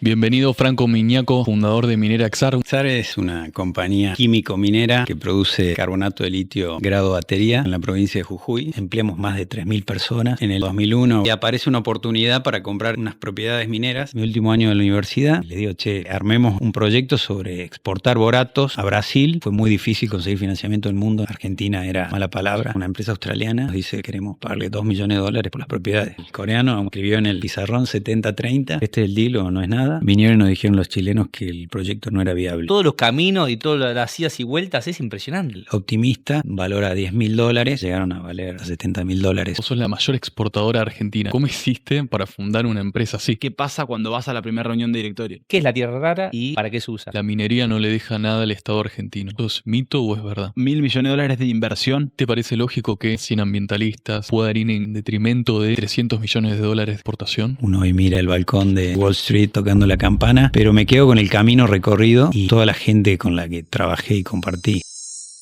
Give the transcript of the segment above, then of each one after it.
Bienvenido Franco Miñaco, fundador de Minera Exar. Exar es una compañía químico-minera que produce carbonato de litio grado batería en la provincia de Jujuy. Empleamos más de 3.000 personas. En el 2001 y aparece una oportunidad para comprar unas propiedades mineras. Mi último año de la universidad, le digo, armemos un proyecto sobre exportar boratos a Brasil. Fue muy difícil conseguir financiamiento del mundo. Argentina era mala palabra. Una empresa australiana nos dice que queremos pagarle $2 millones por las propiedades. El coreano escribió en el pizarrón 70-30. Este es el deal o no es nada. Vinieron y nos dijeron los chilenos que el proyecto no era viable. Todos los caminos y todas las idas y vueltas es impresionante. Optimista, valora $10.000, llegaron a valer $70.000. Vos sos la mayor exportadora argentina. ¿Cómo hiciste para fundar una empresa así? ¿Qué pasa cuando vas a la primera reunión de directorio? ¿Qué es la tierra rara y para qué se usa? La minería no le deja nada al Estado argentino. ¿Esto es mito o es verdad? $1.000 millones de inversión. ¿Te parece lógico que 100 ambientalistas puedan ir en detrimento de $300 millones de exportación? Uno hoy mira el balcón de Wall Street tocando la campana, pero me quedo con el camino recorrido y toda la gente con la que trabajé y compartí.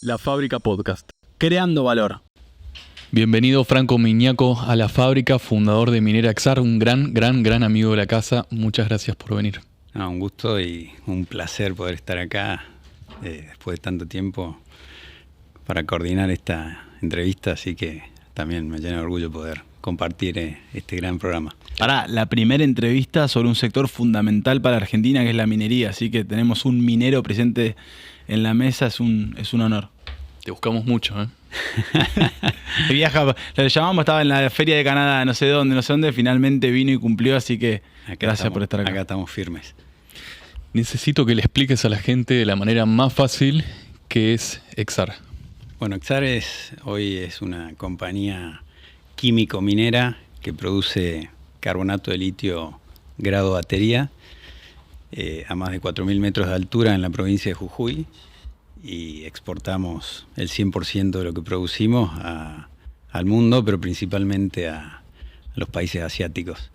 La Fábrica Podcast. Creando valor. Bienvenido Franco Miñaco a La Fábrica, fundador de Minera Exar, un gran amigo de la casa. Muchas gracias por venir. Un gusto y un placer poder estar acá después de tanto tiempo para coordinar esta entrevista, así que también me llena de orgullo poder compartir este gran programa. La primera entrevista sobre un sector fundamental para Argentina, que es la minería, así que tenemos un minero presente en la mesa, es un honor. Te buscamos mucho, ¿eh? Viaja, lo llamamos, estaba en la feria de Canadá, no sé dónde, finalmente vino y cumplió, así que gracias por estar acá. Acá estamos firmes. Necesito que le expliques a la gente de la manera más fácil qué es Exar. Bueno, Exar hoy es una compañía químico-minera que produce carbonato de litio grado batería a más de 4.000 metros de altura en la provincia de Jujuy y exportamos el 100% de lo que producimos al mundo, pero principalmente a los países asiáticos.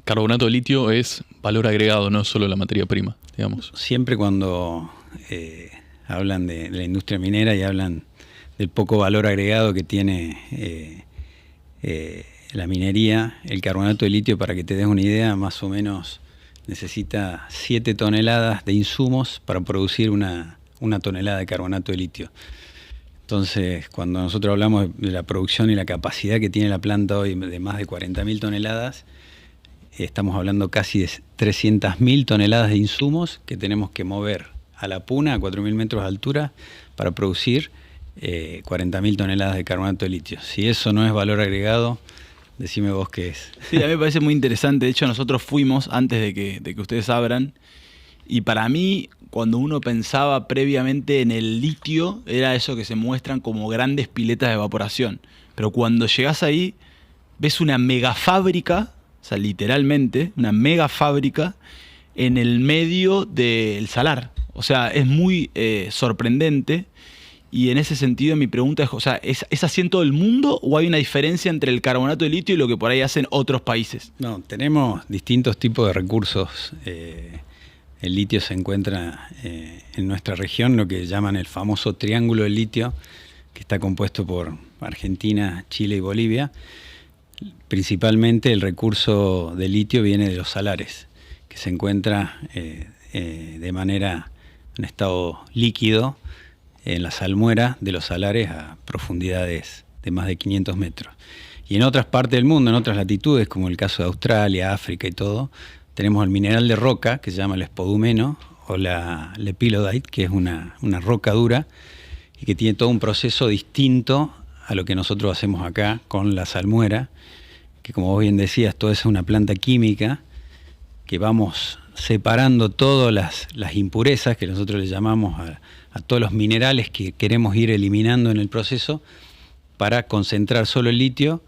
Carbonato de litio es valor agregado, no solo la materia prima, digamos. Siempre cuando hablan de la industria minera y hablan del poco valor agregado que tiene la minería, el carbonato de litio, para que te des una idea, más o menos necesita 7 toneladas de insumos para producir una tonelada de carbonato de litio. Entonces, cuando nosotros hablamos de la producción y la capacidad que tiene la planta hoy de más de 40.000 toneladas, estamos hablando casi de 300.000 toneladas de insumos que tenemos que mover a la puna, a 4.000 metros de altura, para producir 40.000 toneladas de carbonato de litio. Si eso no es valor agregado, decime vos qué es. Sí, a mí me parece muy interesante. De hecho, nosotros fuimos antes de que ustedes abran. Y para mí, cuando uno pensaba previamente en el litio, era eso que se muestran como grandes piletas de evaporación. Pero cuando llegás ahí, ves una megafábrica, o sea, literalmente, una megafábrica en el medio del salar. O sea, es muy sorprendente. Y en ese sentido mi pregunta es, o sea, ¿es así en todo el mundo o hay una diferencia entre el carbonato de litio y lo que por ahí hacen otros países? No, tenemos distintos tipos de recursos. El litio se encuentra en nuestra región, lo que llaman el famoso triángulo del litio, que está compuesto por Argentina, Chile y Bolivia. Principalmente el recurso de litio viene de los salares, que se encuentra de manera en estado líquido en la salmuera de los salares a profundidades de más de 500 metros. Y en otras partes del mundo, en otras latitudes, como el caso de Australia, África y todo, tenemos el mineral de roca, que se llama el espodumeno, o la lepidolite, que es una roca dura, y que tiene todo un proceso distinto a lo que nosotros hacemos acá con la salmuera, que como vos bien decías, toda esa es una planta química, que vamos separando todas las impurezas, que nosotros le llamamos a todos los minerales que queremos ir eliminando en el proceso, para concentrar solo el litio,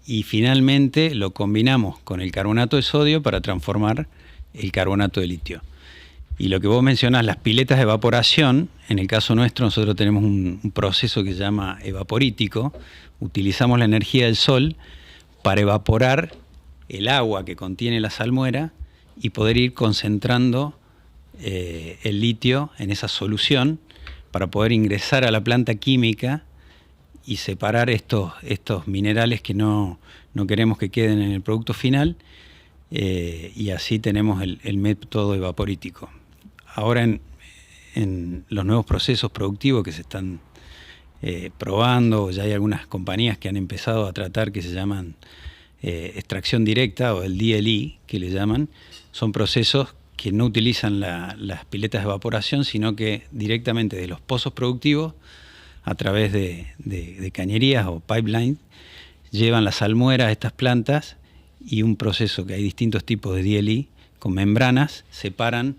y finalmente lo combinamos con el carbonato de sodio para transformar el carbonato de litio. Y lo que vos mencionás, las piletas de evaporación, en el caso nuestro nosotros tenemos un proceso que se llama evaporítico. Utilizamos la energía del sol para evaporar el agua que contiene la salmuera y poder ir concentrando el litio en esa solución para poder ingresar a la planta química y separar estos minerales que no queremos que queden en el producto final y así tenemos el método evaporítico. Ahora en los nuevos procesos productivos que se están probando, ya hay algunas compañías que han empezado a tratar que se llaman extracción directa o el DLE, que le llaman, son procesos que no utilizan las piletas de evaporación, sino que directamente de los pozos productivos, a través de cañerías o pipelines, llevan la salmuera a estas plantas y un proceso que hay distintos tipos de DLE con membranas, separan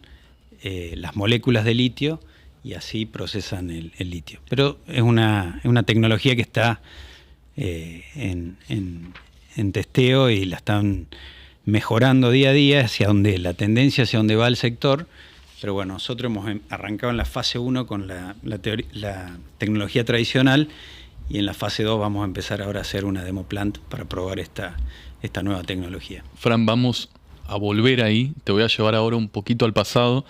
las moléculas de litio y así procesan el litio. Pero es una tecnología que está en testeo y la están mejorando día a día la tendencia hacia donde va el sector. Pero bueno, nosotros hemos arrancado en la fase 1 con la tecnología tradicional y en la fase 2 vamos a empezar ahora a hacer una demo plant para probar esta nueva tecnología. Fran, vamos a volver ahí. Te voy a llevar ahora un poquito al pasado,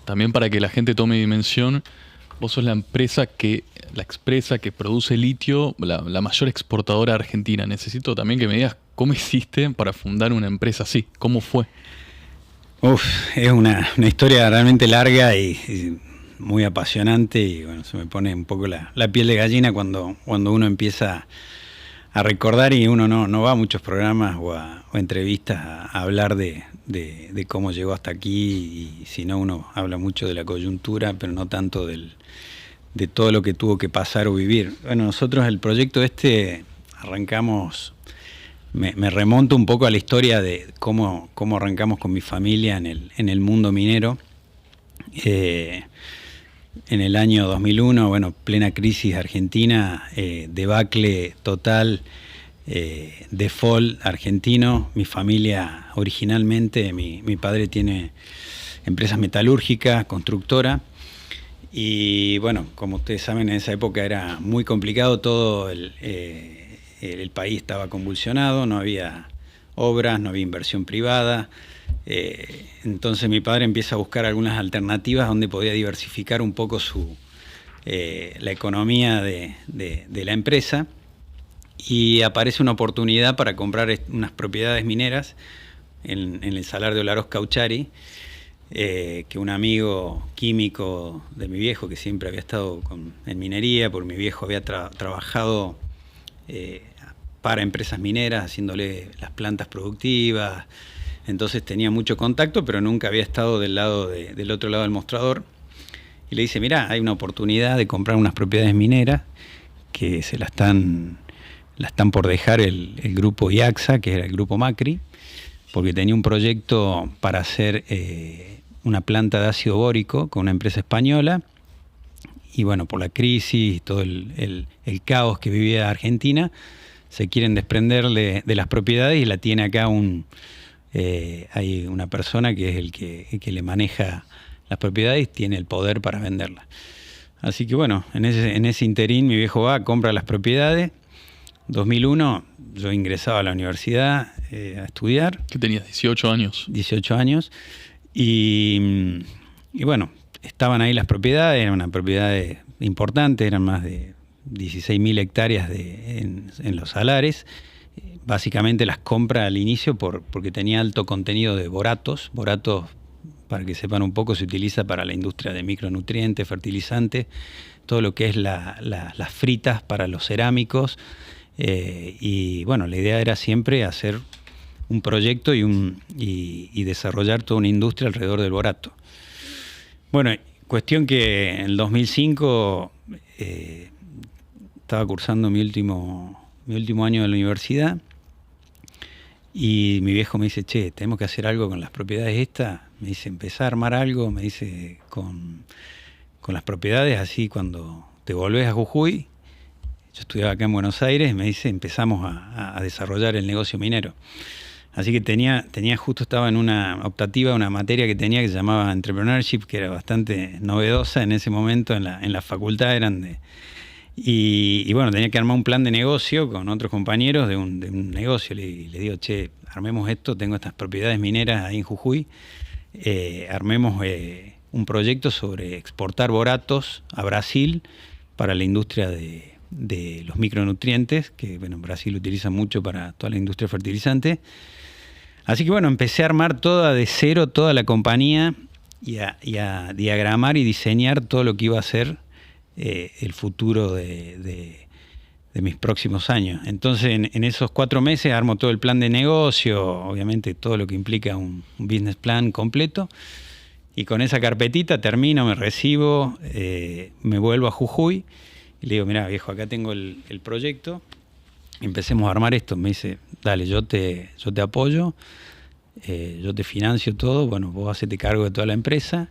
también para que la gente tome dimensión. Vos sos la empresa que produce litio, la mayor exportadora argentina. Necesito también que me digas cómo hiciste para fundar una empresa así. ¿Cómo fue? Es una historia realmente larga y muy apasionante, y bueno, se me pone un poco la piel de gallina cuando uno empieza a recordar, y uno no va a muchos programas o entrevistas a hablar de cómo llegó hasta aquí, y si no, uno habla mucho de la coyuntura, pero no tanto de todo lo que tuvo que pasar o vivir. Bueno, nosotros el proyecto arrancamos, me remonto un poco a la historia de cómo arrancamos con mi familia en el mundo minero. En el año 2001, bueno, plena crisis argentina, debacle total, default argentino. Mi familia originalmente, mi padre tiene empresas metalúrgicas, constructora, y bueno, como ustedes saben, en esa época era muy complicado, todo el país estaba convulsionado, no había obras, no había inversión privada. Entonces mi padre empieza a buscar algunas alternativas donde podía diversificar un poco la economía de la empresa, y aparece una oportunidad para comprar unas propiedades mineras en el Salar de Olaroz Cauchari, que un amigo químico de mi viejo, que siempre había estado en minería, porque mi viejo había trabajado para empresas mineras, haciéndole las plantas productivas. Entonces tenía mucho contacto, pero nunca había estado del otro lado del mostrador. Y le dice, mirá, hay una oportunidad de comprar unas propiedades mineras que la están por dejar el grupo IACSA, que era el grupo Macri, porque tenía un proyecto para hacer una planta de ácido bórico con una empresa española. Y bueno, por la crisis y todo el caos que vivía Argentina, se quieren desprender de las propiedades, y la tiene acá hay una persona que es el que le maneja las propiedades y tiene el poder para venderlas. Así que bueno, en ese interín mi viejo compra las propiedades. 2001 yo ingresaba a la universidad a estudiar. ¿Qué tenías? 18 años. 18 años. Y bueno, estaban ahí las propiedades, eran una propiedad importante, eran más de 16.000 hectáreas en los salares. Básicamente las compra al inicio porque tenía alto contenido de boratos. Boratos, para que sepan un poco, se utiliza para la industria de micronutrientes, fertilizantes, todo lo que es las fritas para los cerámicos. Y bueno, la idea era siempre hacer un proyecto y desarrollar toda una industria alrededor del borato. Bueno, cuestión que en el 2005 estaba cursando mi último año de la universidad, y mi viejo me dice, che, tenemos que hacer algo con las propiedades estas. Me dice, empezar a armar algo, me dice, con las propiedades, así cuando te volvés a Jujuy. Yo estudiaba acá en Buenos Aires, me dice, empezamos a desarrollar el negocio minero. Así que estaba en una optativa, una materia que tenía que se llamaba Entrepreneurship, que era bastante novedosa en ese momento en la facultad, y bueno, tenía que armar un plan de negocio con otros compañeros de un negocio. Le digo, che, armemos esto, tengo estas propiedades mineras ahí en Jujuy, armemos un proyecto sobre exportar boratos a Brasil para la industria de los micronutrientes, que bueno, Brasil utiliza mucho para toda la industria fertilizante. Así que bueno, empecé a armar toda de cero, toda la compañía y a diagramar y diseñar todo lo que iba a ser el futuro de mis próximos años. Entonces en esos 4 meses armo todo el plan de negocio, obviamente todo lo que implica un business plan completo. Y con esa carpetita termino, me recibo, me vuelvo a Jujuy y le digo, mirá viejo, acá tengo el proyecto, empecemos a armar esto. Me dice, dale, yo te apoyo, yo te financio todo, bueno, vos hacete cargo de toda la empresa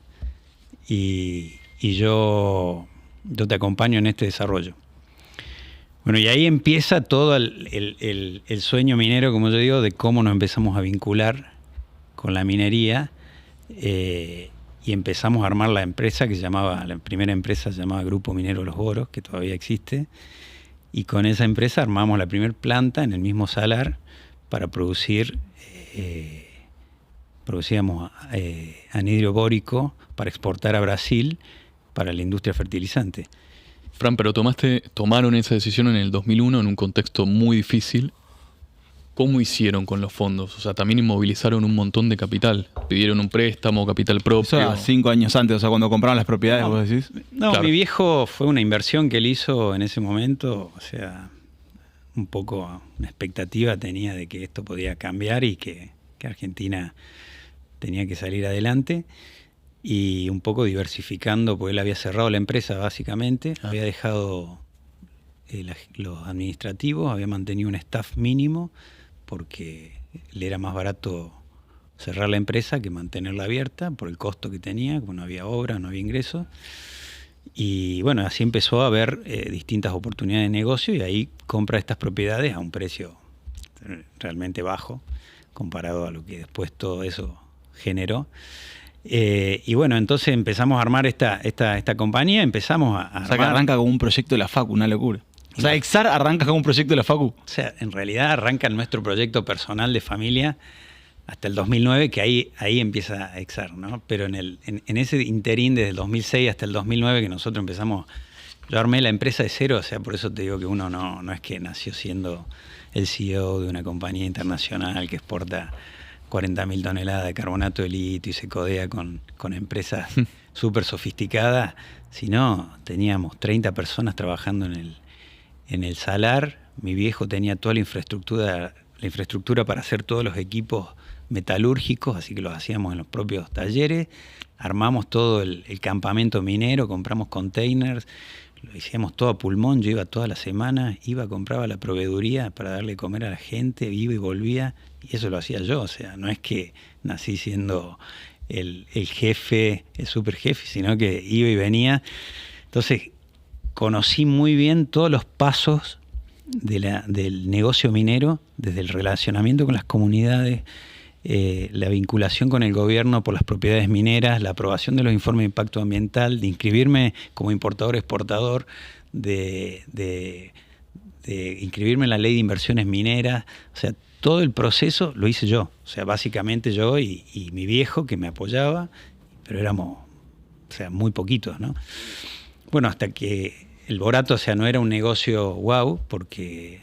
y yo te acompaño en este desarrollo. Bueno, y ahí empieza todo el sueño minero, como yo digo, de cómo nos empezamos a vincular con la minería. Y empezamos a armar la empresa la primera empresa se llamaba Grupo Minero Los Boros, que todavía existe, y con esa empresa armamos la primera planta en el mismo salar para producíamos anhidro bórico para exportar a Brasil para la industria fertilizante. Fran, pero tomaron esa decisión en el 2001 en un contexto muy difícil. ¿Cómo hicieron con los fondos? O sea, también inmovilizaron un montón de capital. Pidieron un préstamo, capital propio. Eso 5 años antes, o sea, cuando compraron las propiedades, No, vos decís. No, Claro. Mi viejo fue una inversión que él hizo en ese momento, o sea, un poco una expectativa tenía de que esto podía cambiar y que Argentina tenía que salir adelante. Y un poco diversificando, porque él había cerrado la empresa básicamente, había dejado los administrativos, había mantenido un staff mínimo, porque le era más barato cerrar la empresa que mantenerla abierta por el costo que tenía, como no había obra, no había ingresos. Y bueno, así empezó a haber distintas oportunidades de negocio y ahí compra estas propiedades a un precio realmente bajo comparado a lo que después todo eso generó. Y bueno, entonces empezamos a armar esta compañía, empezamos a armar... O sea, que arranca como un proyecto de la Facu, una locura. O sea, Exar arranca como un proyecto de la Facu. O sea, en realidad arranca nuestro proyecto personal de familia hasta el 2009, que ahí empieza Exar, ¿no? Pero en ese interín desde el 2006 hasta el 2009 que nosotros empezamos, yo armé la empresa de cero, o sea, por eso te digo que uno no es que nació siendo el CEO de una compañía internacional que exporta 40.000 toneladas de carbonato de litio y se codea con empresas súper sofisticadas, sino teníamos 30 personas trabajando en el salar. Mi viejo tenía toda la infraestructura para hacer todos los equipos metalúrgicos, así que los hacíamos en los propios talleres. Armamos todo el campamento minero, compramos containers, lo hacíamos todo a pulmón. Yo iba toda la semana, compraba la proveeduría para darle de comer a la gente, iba y volvía, y eso lo hacía yo. O sea, no es que nací siendo el jefe, el super jefe, sino que iba y venía. Entonces, conocí muy bien todos los pasos del negocio minero, desde el relacionamiento con las comunidades, la vinculación con el gobierno por las propiedades mineras, la aprobación de los informes de impacto ambiental, de inscribirme como importador-exportador, de inscribirme en la ley de inversiones mineras. O sea, todo el proceso lo hice yo. O sea, básicamente yo y mi viejo, que me apoyaba, pero éramos, o sea, muy poquitos, ¿no? Bueno, hasta que el borato, o sea, no era un negocio wow, porque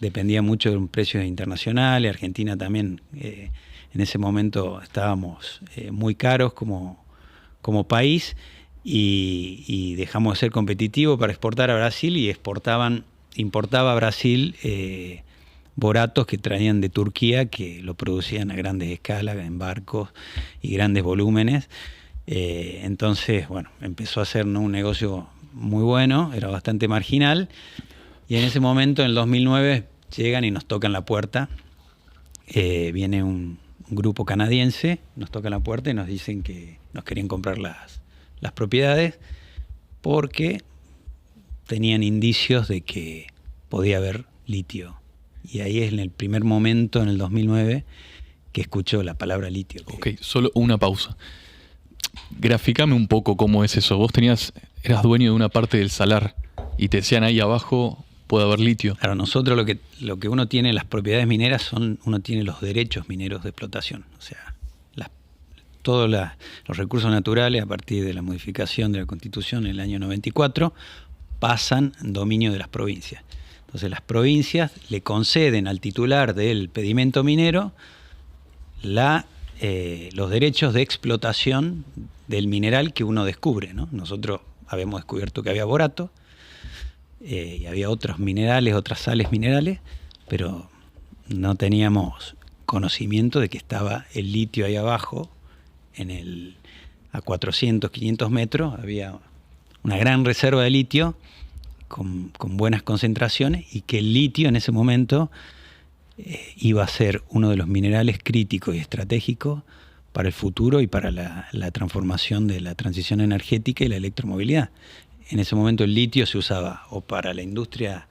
dependía mucho de un precio internacional. Argentina también, en ese momento estábamos muy caros como país y dejamos de ser competitivos para exportar a Brasil y importaba a Brasil boratos que traían de Turquía, que lo producían a grandes escalas, en barcos y grandes volúmenes. Entonces, bueno, empezó a ser, ¿no?, un negocio muy bueno, era bastante marginal, y en ese momento, en el 2009, llegan y nos tocan la puerta. Viene un grupo canadiense, nos tocan la puerta y nos dicen que nos querían comprar las propiedades porque tenían indicios de que podía haber litio. Y ahí es en el primer momento, en el 2009, que escucho la palabra litio. Ok, solo una pausa. Graficame un poco cómo es eso. Vos eras dueño de una parte del salar y te decían ahí abajo puede haber litio. Claro, nosotros lo que uno tiene en las propiedades mineras uno tiene los derechos mineros de explotación. O sea, todos los recursos naturales, a partir de la modificación de la Constitución en el año 94, pasan en dominio de las provincias. Entonces las provincias le conceden al titular del pedimento minero los derechos de explotación del mineral que uno descubre, ¿no? Nosotros habíamos descubierto que había borato y había otros minerales, otras sales minerales, pero no teníamos conocimiento de que estaba el litio ahí abajo, a 400, 500 metros, había una gran reserva de litio con buenas concentraciones, y que el litio en ese momento iba a ser uno de los minerales críticos y estratégicos para el futuro y para la transformación de la transición energética y la electromovilidad. En ese momento el litio se usaba o para la industria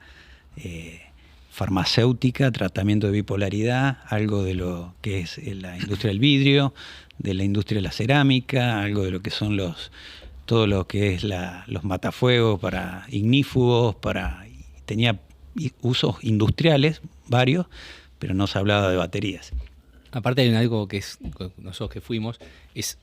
farmacéutica, tratamiento de bipolaridad, algo de lo que es la industria del vidrio, de la industria de la cerámica, algo de lo que son todo lo que es los matafuegos para ignífugos, tenía usos industriales varios, pero no se hablaba de baterías. Aparte hay algo que es, nosotros que fuimos, es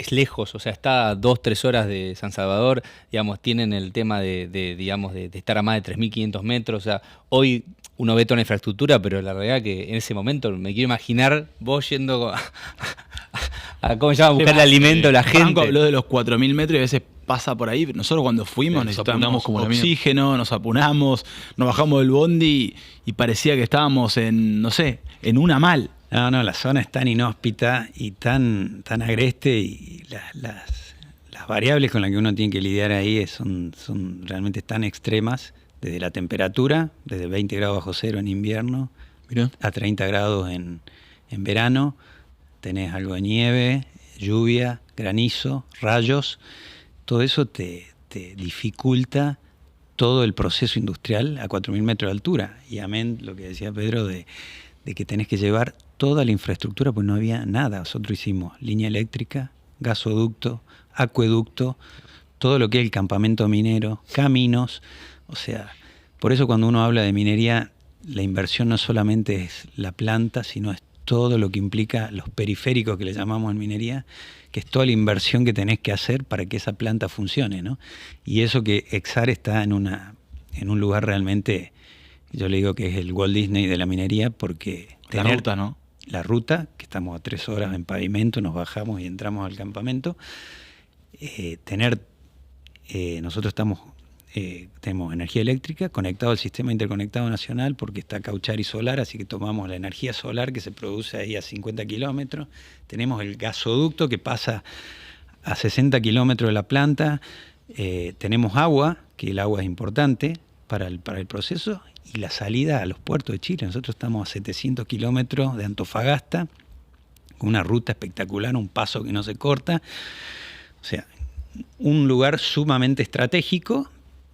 lejos, o sea, está a 2-3 horas de San Salvador, digamos, tienen el tema de estar a más de 3.500 metros, o sea, hoy uno ve toda la infraestructura, pero la realidad que en ese momento me quiero imaginar vos yendo a ¿cómo se llama? Buscar el alimento a la gente. Franco habló de los 4.000 metros y a veces pasa por ahí. Nosotros cuando fuimos necesitábamos como oxígeno, nos apunamos, nos bajamos del bondi y parecía que estábamos en una mal. No, la zona es tan inhóspita y tan agreste, y las variables con las que uno tiene que lidiar ahí son realmente tan extremas, desde la temperatura, desde 20 grados bajo cero en invierno, Mirá. a 30 grados en verano, tenés algo de nieve, lluvia, granizo, rayos, todo eso te dificulta todo el proceso industrial a 4.000 metros de altura. Y amén lo que decía Pedro de que tenés que llevar toda la infraestructura, pues no había nada. Nosotros hicimos línea eléctrica, gasoducto, acueducto, todo lo que es el campamento minero, caminos. O sea, por eso cuando uno habla de minería, la inversión no solamente es la planta, sino es todo lo que implica los periféricos que le llamamos en minería, que es toda la inversión que tenés que hacer para que esa planta funcione, ¿no? Y eso que Exar está en un lugar realmente, yo le digo que es el Walt Disney de la minería, porque La ruta, ¿no? La ruta, que estamos a 3 horas en pavimento, nos bajamos y entramos al campamento, nosotros tenemos energía eléctrica conectado al sistema interconectado nacional, porque está Cauchari Solar, así que tomamos la energía solar que se produce ahí a 50 kilómetros. Tenemos el gasoducto que pasa a 60 kilómetros de la planta. Tenemos agua, que el agua es importante para el proceso, y la salida a los puertos de Chile. Nosotros estamos a 700 kilómetros de Antofagasta, con una ruta espectacular, un paso que no se corta. O sea, un lugar sumamente estratégico,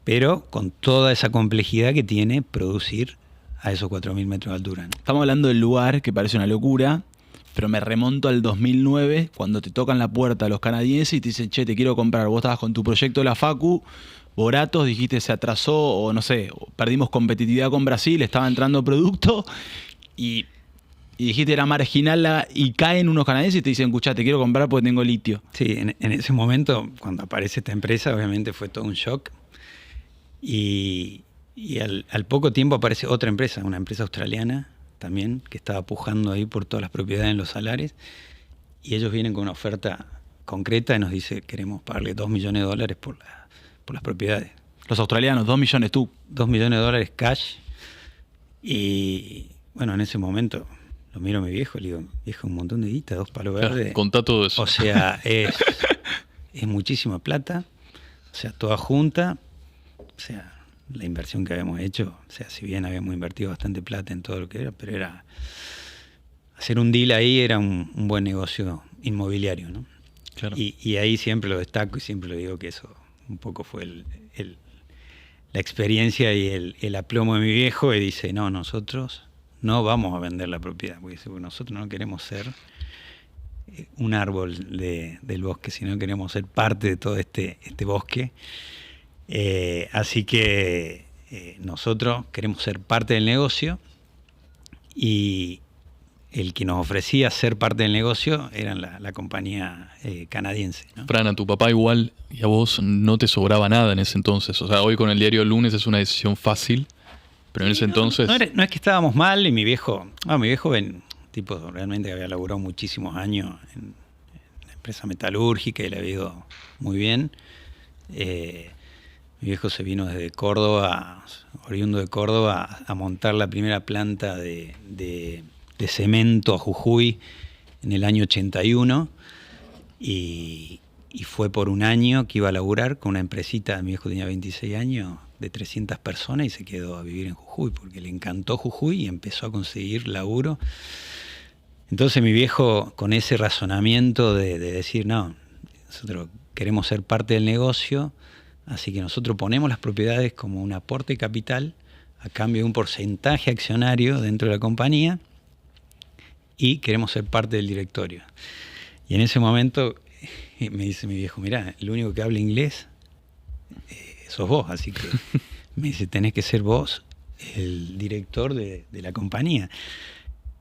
pero con toda esa complejidad que tiene producir a esos 4.000 metros de altura, ¿no? Estamos hablando del lugar, que parece una locura, pero me remonto al 2009, cuando te tocan la puerta los canadienses y te dicen, che, te quiero comprar. Vos estabas con tu proyecto de la Facu, Boratos, dijiste se atrasó, o no sé, perdimos competitividad con Brasil, estaba entrando producto, y dijiste era marginal, y caen unos canadienses y te dicen, escuchá, te quiero comprar porque tengo litio. Sí, en ese momento, cuando aparece esta empresa, obviamente fue todo un shock. Y al poco tiempo aparece otra empresa, una empresa australiana también, que estaba pujando ahí por todas las propiedades en los salares, y ellos vienen con una oferta concreta y nos dice, queremos pagarle $2 millones por las propiedades. Los australianos, 2 millones tú. $2 millones cash. Y bueno, en ese momento lo miro a mi viejo, le digo, viejo, un montón de guita, 2 palos verdes. Contá todo eso. O sea, es muchísima plata, o sea, toda junta. O sea, la inversión que habíamos hecho, o sea, si bien habíamos invertido bastante plata en todo lo que era, pero era hacer un deal ahí era un buen negocio inmobiliario, ¿no? Claro. Y ahí siempre lo destaco y siempre lo digo, que eso un poco fue la experiencia y el aplomo de mi viejo, y dice, no, nosotros no vamos a vender la propiedad, porque nosotros no queremos ser un árbol del bosque, sino queremos ser parte de todo este bosque. Así que nosotros queremos ser parte del negocio, y el que nos ofrecía ser parte del negocio era la compañía canadiense, ¿no? Fran, a tu papá igual y a vos no te sobraba nada en ese entonces. O sea, hoy con el diario El Lunes es una decisión fácil, pero en ese entonces... No es que estábamos mal y mi viejo tipo realmente había laburado muchísimos años en la empresa metalúrgica y le había ido muy bien. Mi viejo se vino desde Córdoba, oriundo de Córdoba, a montar la primera planta de cemento a Jujuy en el año 81 y fue por un año que iba a laburar con una empresita, mi viejo tenía 26 años, de 300 personas y se quedó a vivir en Jujuy porque le encantó Jujuy y empezó a conseguir laburo. Entonces mi viejo, con ese razonamiento de decir, no, nosotros queremos ser parte del negocio, así que nosotros ponemos las propiedades como un aporte de capital a cambio de un porcentaje accionario dentro de la compañía y queremos ser parte del directorio. Y en ese momento me dice mi viejo, mirá, el único que habla inglés sos vos, así que me dice, tenés que ser vos el director de la compañía.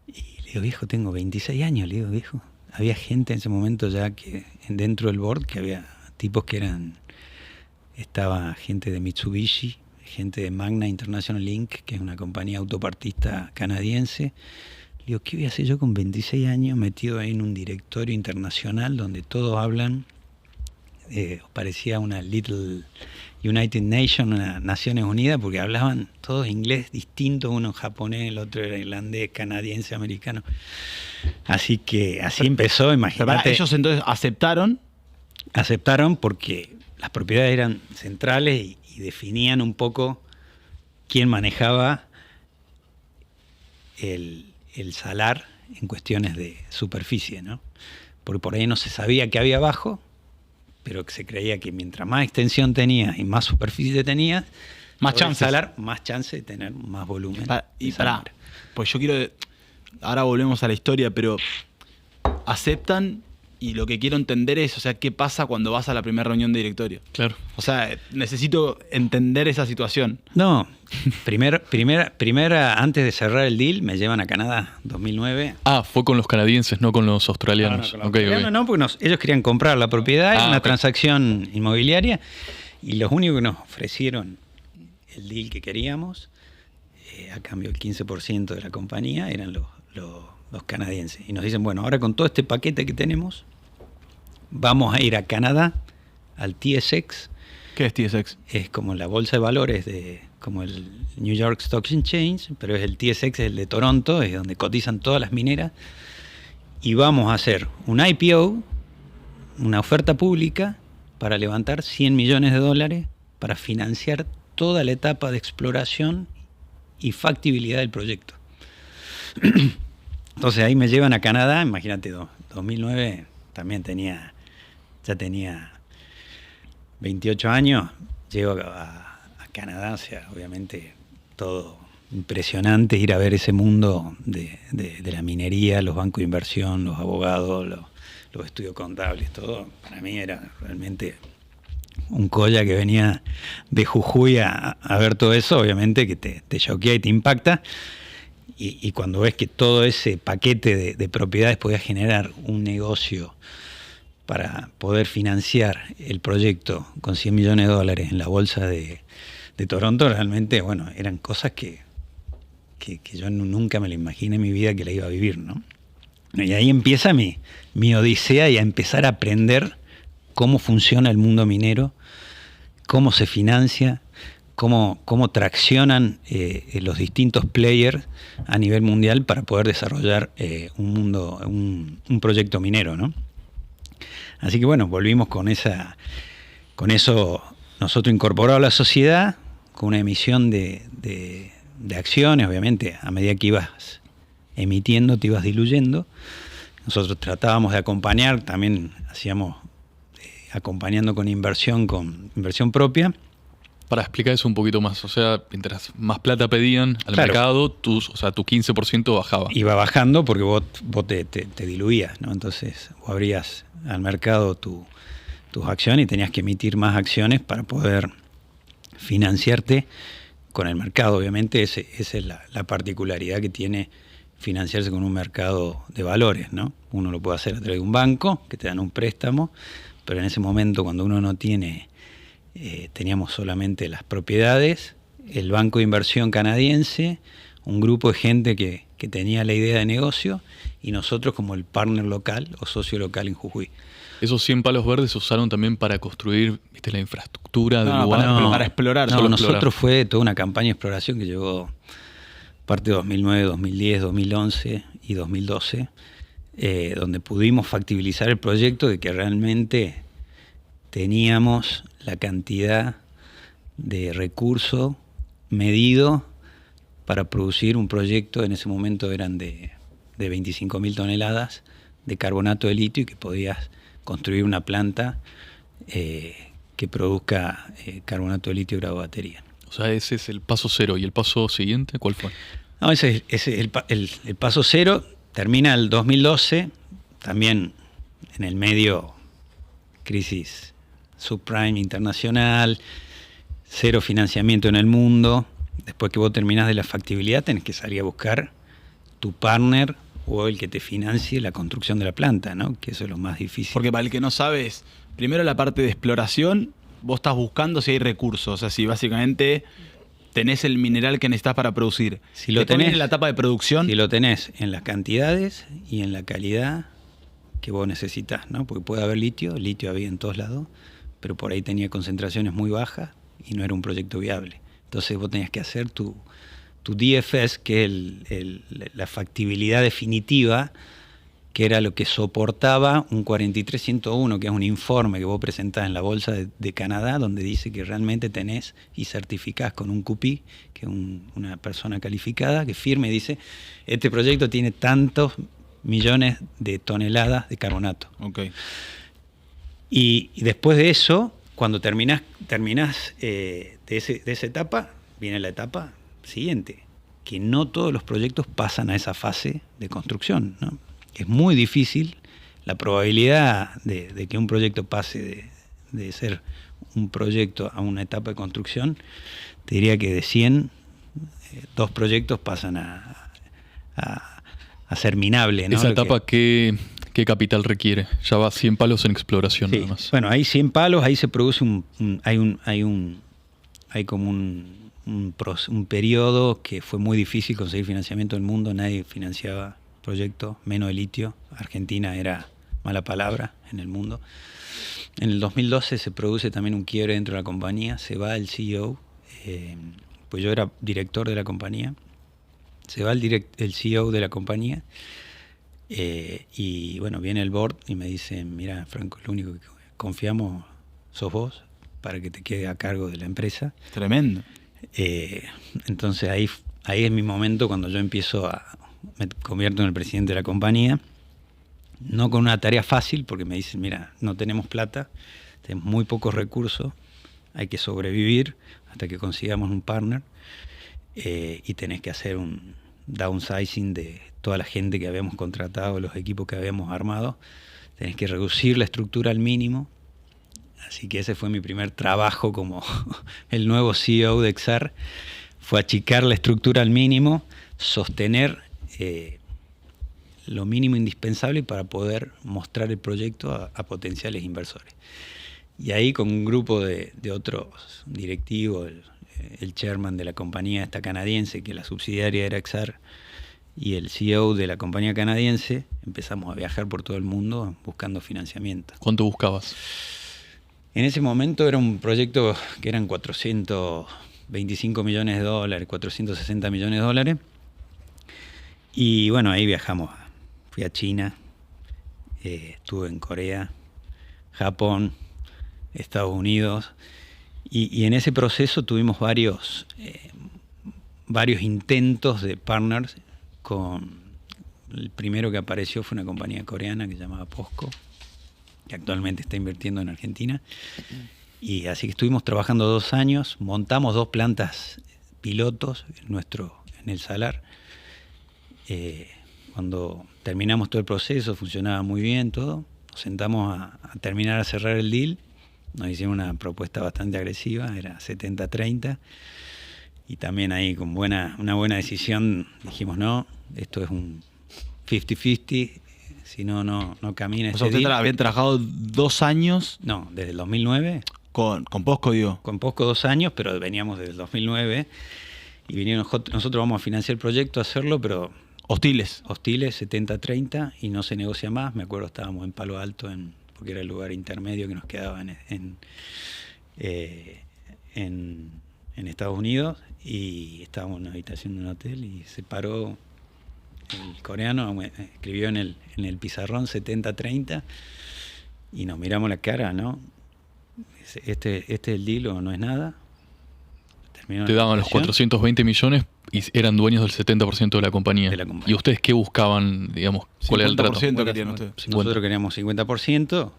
Y le digo, viejo, tengo 26 años, le digo, viejo. Había gente en ese momento ya que dentro del board, que había tipos que estaba gente de Mitsubishi, gente de Magna International Inc., que es una compañía autopartista canadiense. Le digo, ¿qué voy a hacer yo con 26 años metido ahí en un directorio internacional donde todos hablan? Parecía una Little United Nations, una Naciones Unidas, porque hablaban todos inglés distinto, uno japonés, el otro era irlandés, canadiense, americano. Así que así empezó, imagínate. Ellos entonces aceptaron. Aceptaron porque las propiedades eran centrales y definían un poco quién manejaba el salar en cuestiones de superficie, ¿no? Porque por ahí no se sabía qué había abajo, pero que se creía que mientras más extensión tenías y más superficie tenías, más chances. Salar, más chance de tener más volumen. Pues yo quiero... Ahora volvemos a la historia, pero aceptan y lo que quiero entender es, o sea, ¿qué pasa cuando vas a la primera reunión de directorio? Claro. O sea, necesito entender esa situación. No, primera, antes de cerrar el deal, me llevan a Canadá, 2009. Ah, fue con los canadienses, no con los australianos. No, porque ellos querían comprar la propiedad, era una transacción inmobiliaria, y los únicos que nos ofrecieron el deal que queríamos, a cambio del 15% de la compañía, eran los canadienses. Y nos dicen, bueno, ahora con todo este paquete que tenemos, vamos a ir a Canadá, al TSX. ¿Qué es TSX? Es como la bolsa de valores, como el New York Stock Exchange, pero es el TSX, es el de Toronto, es donde cotizan todas las mineras. Y vamos a hacer un IPO, una oferta pública, para levantar $100 millones para financiar toda la etapa de exploración y factibilidad del proyecto. Entonces ahí me llevan a Canadá, imagínate, 2009 también ya tenía 28 años, llego a Canadá, o sea, obviamente todo impresionante, ir a ver ese mundo de la minería, los bancos de inversión, los abogados, los estudios contables, todo, para mí era realmente un colla que venía de Jujuy a ver todo eso, obviamente que te choquea y te impacta. Y cuando ves que todo ese paquete de propiedades podía generar un negocio para poder financiar el proyecto con $100 millones en la bolsa de Toronto, realmente, bueno, eran cosas que yo nunca me lo imaginé en mi vida que la iba a vivir, ¿no? Y ahí empieza mi odisea y a empezar a aprender cómo funciona el mundo minero, cómo se financia, cómo traccionan los distintos players a nivel mundial para poder desarrollar un proyecto minero, ¿no? Así que bueno, volvimos con eso nosotros incorporado a la sociedad, con una emisión de acciones, obviamente, a medida que ibas emitiendo, te ibas diluyendo. Nosotros tratábamos de acompañar, también hacíamos acompañando con inversión propia. Para explicar eso un poquito más, o sea, mientras más plata pedían al mercado, tu 15% bajaba. Iba bajando porque vos te diluías, ¿no? Entonces vos abrías al mercado tus acciones y tenías que emitir más acciones para poder financiarte con el mercado. Obviamente esa es la particularidad que tiene financiarse con un mercado de valores, ¿no? Uno lo puede hacer a través de un banco, que te dan un préstamo, pero en ese momento cuando uno no tiene... teníamos solamente las propiedades, el banco de inversión canadiense, un grupo de gente que tenía la idea de negocio y nosotros como el partner local o socio local en Jujuy. Esos 100 palos verdes se usaron también para construir, ¿viste?, la infraestructura del lugar. Para explorar. No, solo nosotros explorar. fue toda una campaña de exploración que llevó parte de 2009, 2010, 2011 y 2012, donde pudimos factibilizar el proyecto de que realmente teníamos la cantidad de recurso medido para producir un proyecto. En ese momento eran de 25.000 toneladas de carbonato de litio y que podías construir una planta que produzca carbonato de litio grado batería. O sea, ese es el paso cero. ¿Y el paso siguiente cuál fue? No, ese es el paso cero. Termina el 2012, también en el medio crisis subprime internacional, cero financiamiento en el mundo. Después que vos terminás de la factibilidad, tenés que salir a buscar tu partner o el que te financie la construcción de la planta, ¿no? Que eso es lo más difícil. Porque para el que no sabe, es, primero la parte de exploración, vos estás buscando si hay recursos, o sea, si básicamente tenés el mineral que necesitas para producir. Si lo Después tenés, viene la etapa de producción. Si lo tenés en las cantidades y en la calidad que vos necesitas, ¿no? Porque puede haber litio había en todos lados, pero por ahí tenía concentraciones muy bajas y no era un proyecto viable. Entonces vos tenías que hacer tu DFS, que es la factibilidad definitiva, que era lo que soportaba un 4301, que es un informe que vos presentás en la Bolsa de Canadá, donde dice que realmente tenés y certificás con un CUPI, que es una persona calificada, que firme y dice, este proyecto tiene tantos millones de toneladas de carbonato. Okay. Y después de eso, cuando terminás de esa etapa, viene la etapa siguiente, que no todos los proyectos pasan a esa fase de construcción, ¿no? Es muy difícil. La probabilidad de que un proyecto pase de ser un proyecto a una etapa de construcción, te diría que de 100, 2 proyectos pasan a ser minables, ¿no? ¿Esa etapa qué capital requiere? Ya va 100 palos en exploración, sí, nada más. Bueno, hay 100 palos, ahí se produce hay como un periodo que fue muy difícil conseguir financiamiento en el mundo, nadie financiaba proyectos, menos de litio. Argentina era mala palabra en el mundo. En el 2012 se produce también un quiebre dentro de la compañía, se va el CEO, pues yo era director de la compañía, se va el CEO de la compañía, y bueno, viene el board y me dice, mira, Franco, lo único que confiamos sos vos para que te quede a cargo de la empresa. Tremendo. Entonces ahí es mi momento cuando yo me convierto en el presidente de la compañía, no con una tarea fácil, porque me dicen, mira, no tenemos plata, tenemos muy pocos recursos, hay que sobrevivir hasta que consigamos un partner, y tenés que hacer un downsizing de toda la gente que habíamos contratado, los equipos que habíamos armado, tenés que reducir la estructura al mínimo. Así que ese fue mi primer trabajo como el nuevo CEO de Exar, fue achicar la estructura al mínimo, sostener lo mínimo indispensable para poder mostrar el proyecto a potenciales inversores. Y ahí con un grupo de otros directivos, el chairman de la compañía esta canadiense, que la subsidiaria era Exar, y el CEO de la compañía canadiense, empezamos a viajar por todo el mundo buscando financiamiento. ¿Cuánto buscabas? En ese momento era un proyecto que eran 425 millones de dólares, 460 millones de dólares. Y bueno, ahí viajamos. Fui a China, estuve en Corea, Japón, Estados Unidos. Y en ese proceso tuvimos varios intentos de partners. El primero que apareció fue una compañía coreana que se llamaba POSCO, que actualmente está invirtiendo en Argentina. Y así que estuvimos trabajando 2 años, montamos 2 plantas pilotos en el Salar. Cuando terminamos todo el proceso, funcionaba muy bien todo, nos sentamos a terminar, a cerrar el deal, nos hicieron una propuesta bastante agresiva, era 70-30, y también ahí con una buena decisión dijimos, no, esto es un 50-50, si no camina O este sea, ustedes deal. habían trabajado 2 años. No, desde el 2009. Con POSCO, digo. Con POSCO 2 años, pero veníamos desde el 2009 y nosotros vamos a financiar el proyecto, a hacerlo, pero Hostiles. 70-30 y no se negocia más. Me acuerdo estábamos en Palo Alto, porque era el lugar intermedio que nos quedaba en Estados Unidos, y estábamos en una habitación de un hotel y se paró el coreano, escribió en el pizarrón 70-30 y nos miramos la cara, ¿no? Este es el deal o no es nada. Te daban los 420 millones y eran dueños del 70% de la compañía. ¿Y ustedes qué buscaban, digamos? ¿Cuál era el trato? 50% querían ustedes. Nosotros queríamos 50%,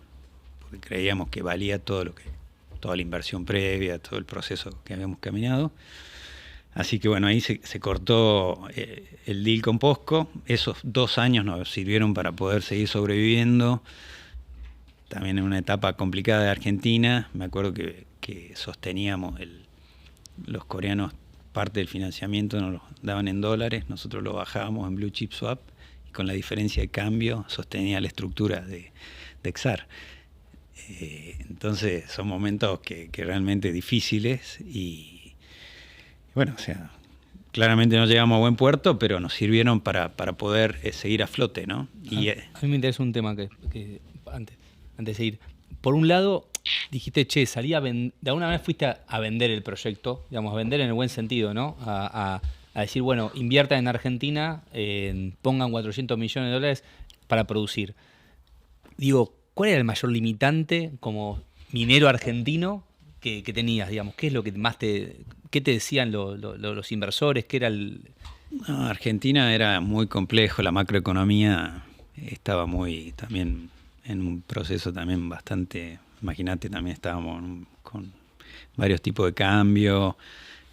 porque creíamos que valía toda la inversión previa, todo el proceso que habíamos caminado. Así que bueno, ahí se cortó el deal con POSCO. Esos 2 años nos sirvieron para poder seguir sobreviviendo. También en una etapa complicada de Argentina. Me acuerdo que sosteníamos los coreanos, parte del financiamiento nos lo daban en dólares, nosotros lo bajábamos en Blue Chip Swap y con la diferencia de cambio sostenía la estructura de XAR. Entonces son momentos que realmente difíciles y bueno, o sea, claramente no llegamos a buen puerto, pero nos sirvieron para poder seguir a flote, ¿no? Y, a mí me interesa un tema que antes de seguir. Por un lado, dijiste, salí de alguna vez fuiste a vender el proyecto, digamos, a vender en el buen sentido, ¿no? A decir, bueno, inviertan en Argentina, pongan 400 millones de dólares para producir. Digo, ¿cuál era el mayor limitante como minero argentino que tenías, digamos? ¿Qué es lo que más qué te decían los inversores? ¿Qué era No, Argentina era muy complejo, la macroeconomía estaba muy también en un proceso también bastante, imagínate, también estábamos con varios tipos de cambio,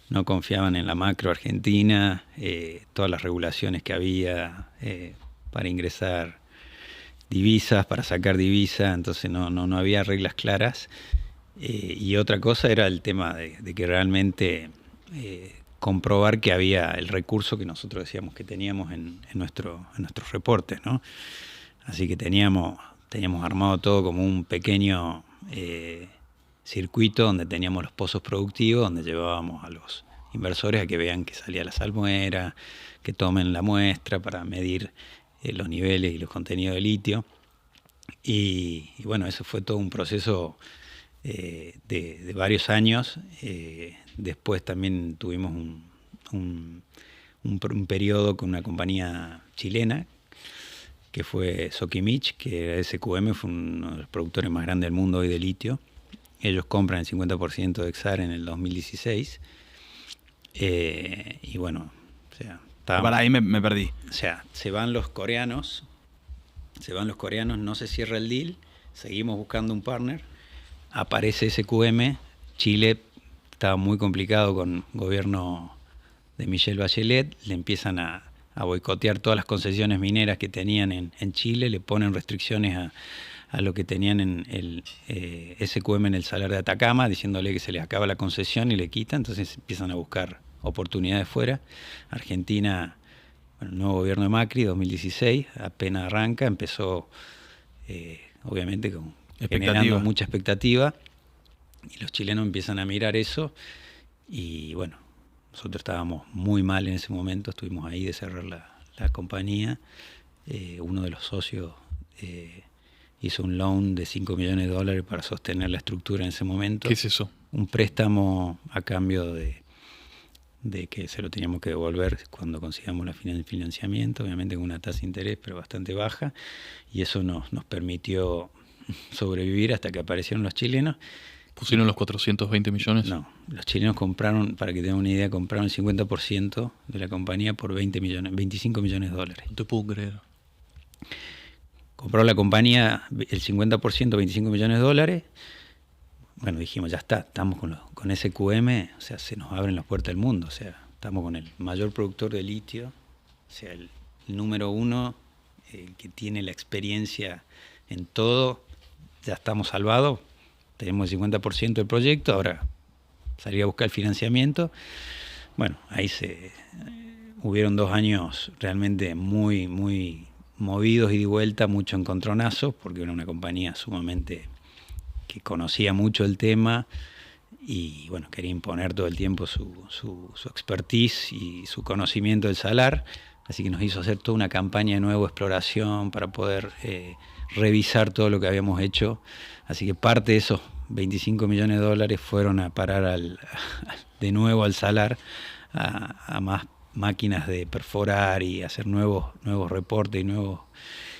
no confiaban en la macro argentina, todas las regulaciones que había para ingresar divisas, para sacar divisas, entonces no había reglas claras. Y otra cosa era el tema de que realmente comprobar que había el recurso que nosotros decíamos que teníamos en nuestros reportes, ¿no? Así que teníamos armado todo como un pequeño circuito donde teníamos los pozos productivos, donde llevábamos a los inversores a que vean que salía la salmuera, que tomen la muestra para medir los niveles y los contenidos de litio. Y bueno, eso fue todo un proceso de varios años. Después también tuvimos un periodo con una compañía chilena, que fue Sokimich, que era SQM, fue uno de los productores más grandes del mundo hoy de litio. Ellos compran el 50% de XAR en el 2016. Y bueno, o sea... Para ahí me perdí. O sea, se van los coreanos, no se cierra el deal, seguimos buscando un partner, aparece SQM, Chile estaba muy complicado con el gobierno de Michelle Bachelet, le empiezan a boicotear todas las concesiones mineras que tenían en Chile, le ponen restricciones a lo que tenían en el SQM en el Salar de Atacama, diciéndole que se les acaba la concesión y le quitan, entonces empiezan a buscar oportunidades fuera. Argentina, bueno, el nuevo gobierno de Macri, 2016, apenas arranca, empezó obviamente generando mucha expectativa, y los chilenos empiezan a mirar eso, y bueno, nosotros estábamos muy mal en ese momento, estuvimos ahí de cerrar la compañía. Uno de los socios hizo un loan de $5 millones para sostener la estructura en ese momento. ¿Qué es eso? Un préstamo a cambio de que se lo teníamos que devolver cuando consigamos el financiamiento, obviamente con una tasa de interés pero bastante baja, y eso nos permitió sobrevivir hasta que aparecieron los chilenos. ¿Pusieron los 420 millones? No, los chilenos compraron, para que tengan una idea, compraron el 50% de la compañía por 25 millones de dólares. No te puedo creer. Compró la compañía el 50%, 25 millones de dólares. Bueno, dijimos, ya está, estamos con SQM, o sea, se nos abren las puertas del mundo, o sea, estamos con el mayor productor de litio, o sea, el número uno, que tiene la experiencia en todo, ya estamos salvados, tenemos el 50% del proyecto, ahora salir a buscar el financiamiento. Bueno, ahí hubieron 2 años realmente muy, muy movidos y de vuelta, mucho encontronazos, porque era una compañía sumamente que conocía mucho el tema y bueno, quería imponer todo el tiempo su expertise y su conocimiento del salar, así que nos hizo hacer toda una campaña de nuevo exploración para poder revisar todo lo que habíamos hecho, así que parte de esos $25 millones fueron a parar de nuevo al salar, a más máquinas de perforar y hacer nuevos reportes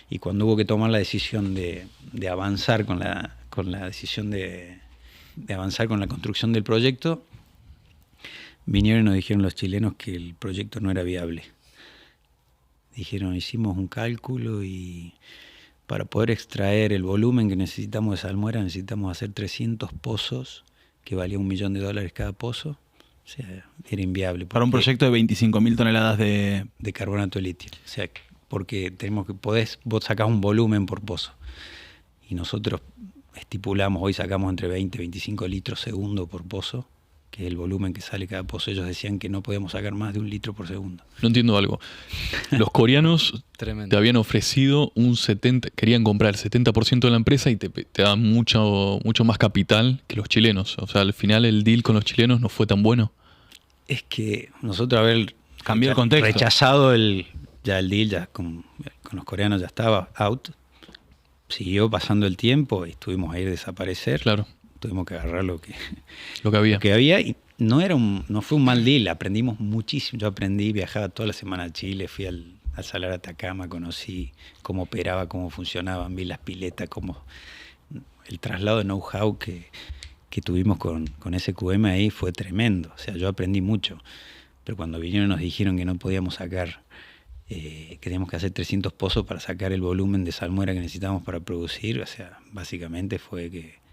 y cuando hubo que tomar la decisión de avanzar con la decisión de avanzar con la construcción del proyecto, vinieron y nos dijeron los chilenos que el proyecto no era viable. Dijeron, hicimos un cálculo y para poder extraer el volumen que necesitamos de salmuera necesitamos hacer 300 pozos que valía $1 millón cada pozo. O sea, era inviable. Para un proyecto de 25.000 toneladas de carbonato de litio. O sea, porque vos sacás un volumen por pozo. Y nosotros estipulamos, hoy sacamos entre 20 y 25 litros segundo por pozo, que es el volumen que sale cada pozo. Ellos decían que no podíamos sacar más de 1 litro por segundo. No entiendo algo. Los coreanos te habían ofrecido querían comprar el 70% de la empresa y te daban mucho más capital que los chilenos. O sea, al final el deal con los chilenos no fue tan bueno. Es que nosotros cambió el contexto. Rechazado el deal, ya con los coreanos ya estaba out. Siguió pasando el tiempo y estuvimos ahí a desaparecer. Claro. Tuvimos que agarrar lo que había. Y no fue un mal deal, aprendimos muchísimo. Yo viajaba toda la semana a Chile, fui al Salar Atacama, conocí cómo operaba, cómo funcionaban, vi las piletas, el traslado de know-how que tuvimos con SQM ahí fue tremendo. O sea, yo aprendí mucho. Pero cuando vinieron nos dijeron que no podíamos sacar, que teníamos que hacer 300 pozos para sacar el volumen de salmuera que necesitábamos para producir. O sea, básicamente fue que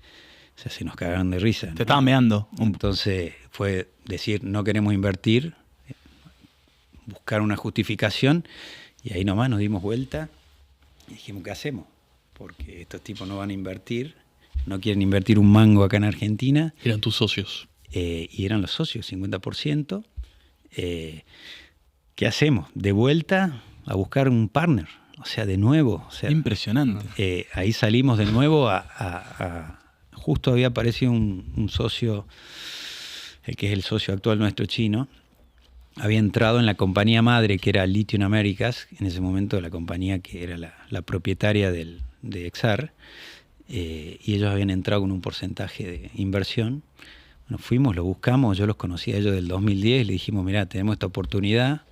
se nos cagaron de risa, ¿no? Te estaban meando. Entonces fue decir, no queremos invertir, buscar una justificación, y ahí nomás nos dimos vuelta y dijimos, ¿qué hacemos? Porque estos tipos no van a invertir, no quieren invertir un mango acá en Argentina. Eran tus socios. Y eran los socios, 50%. ¿Qué hacemos? De vuelta a buscar un partner, o sea, de nuevo. O sea, impresionante. Ahí salimos de nuevo justo había aparecido un socio, el que es el socio actual nuestro chino, había entrado en la compañía madre que era Lithium Americas, en ese momento la compañía que era la propietaria de Exar, y ellos habían entrado con un porcentaje de inversión. Bueno, fuimos, lo buscamos, yo los conocía a ellos del 2010 y le dijimos, mirá, tenemos esta oportunidad,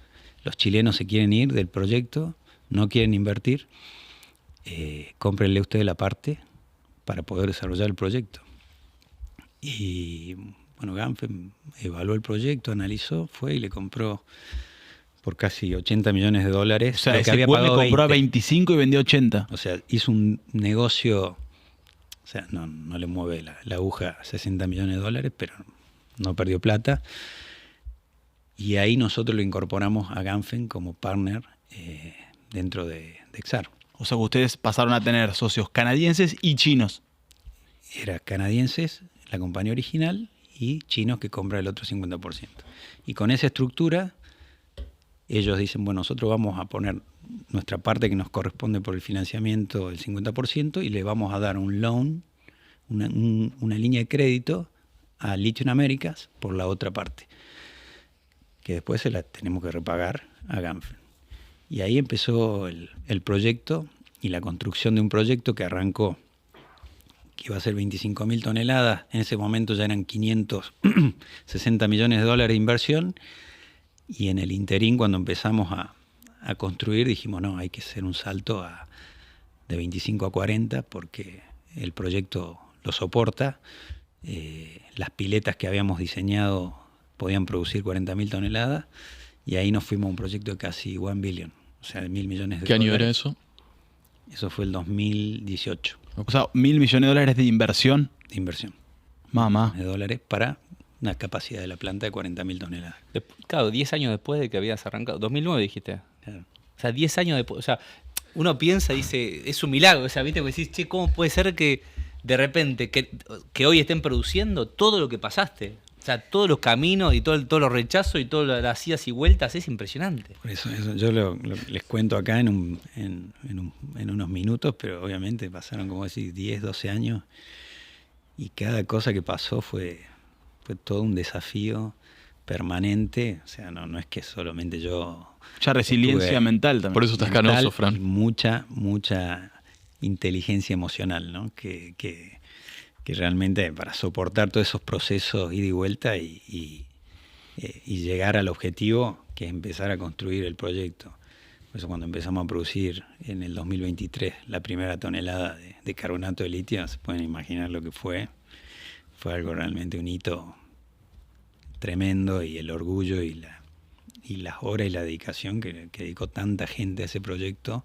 los chilenos se quieren ir del proyecto, no quieren invertir, cómprenle ustedes la parte para poder desarrollar el proyecto. Y bueno, Ganfeng evaluó el proyecto, analizó, fue y le compró por casi $80 millones. O sea, que había pagado pagado compró 20. a 25 y vendió 80. O sea, hizo un negocio, o sea, no le mueve la aguja a $60 millones, pero no perdió plata. Y ahí nosotros lo incorporamos a Ganfeng como partner dentro de Exar. O sea que ustedes pasaron a tener socios canadienses y chinos. Era canadienses, la compañía original, y chinos que compran el otro 50%. Y con esa estructura, ellos dicen, bueno, nosotros vamos a poner nuestra parte que nos corresponde por el financiamiento, el 50%, y le vamos a dar un loan, una línea de crédito a Lithium Americas por la otra parte, que después se la tenemos que repagar a Ganfeng. Y ahí empezó el proyecto y la construcción de un proyecto que arrancó, que iba a ser 25.000 toneladas. En ese momento ya eran $560 millones de inversión. Y en el interín, cuando empezamos a construir, dijimos, no, hay que hacer un salto de 25 a 40 porque el proyecto lo soporta. Las piletas que habíamos diseñado podían producir 40.000 toneladas. Y ahí nos fuimos a un proyecto de casi $1 billion. O sea, de $1.000 millones. ¿Qué año era eso? Eso fue el 2018. O sea, $1.000 millones de inversión. De inversión. Mamá. De dólares para una capacidad de la planta de 40.000 toneladas. Claro, 10 años después de que habías arrancado. 2009 dijiste. Claro. O sea, 10 años después. O sea, uno piensa y dice, es un milagro. O sea, viste, que decís, che, ¿cómo puede ser que de repente, que hoy estén produciendo todo lo que pasaste? O sea, todos los caminos y todos los rechazos y todas las idas y vueltas, es impresionante. Por eso yo les cuento acá en unos minutos, pero obviamente pasaron, como decir, 10, 12 años. cada cosa que pasó fue todo un desafío permanente. O sea, no es que solamente yo... Mucha resiliencia mental también. Por eso estás canoso, Fran. Y mucha inteligencia emocional, ¿no? Que realmente para soportar todos esos procesos ida y vuelta y llegar al objetivo, que es empezar a construir el proyecto. Por eso cuando empezamos a producir en el 2023 la primera tonelada de carbonato de litio, se pueden imaginar lo que fue. Fue algo realmente un hito tremendo, y el orgullo y las horas y la dedicación que dedicó tanta gente a ese proyecto.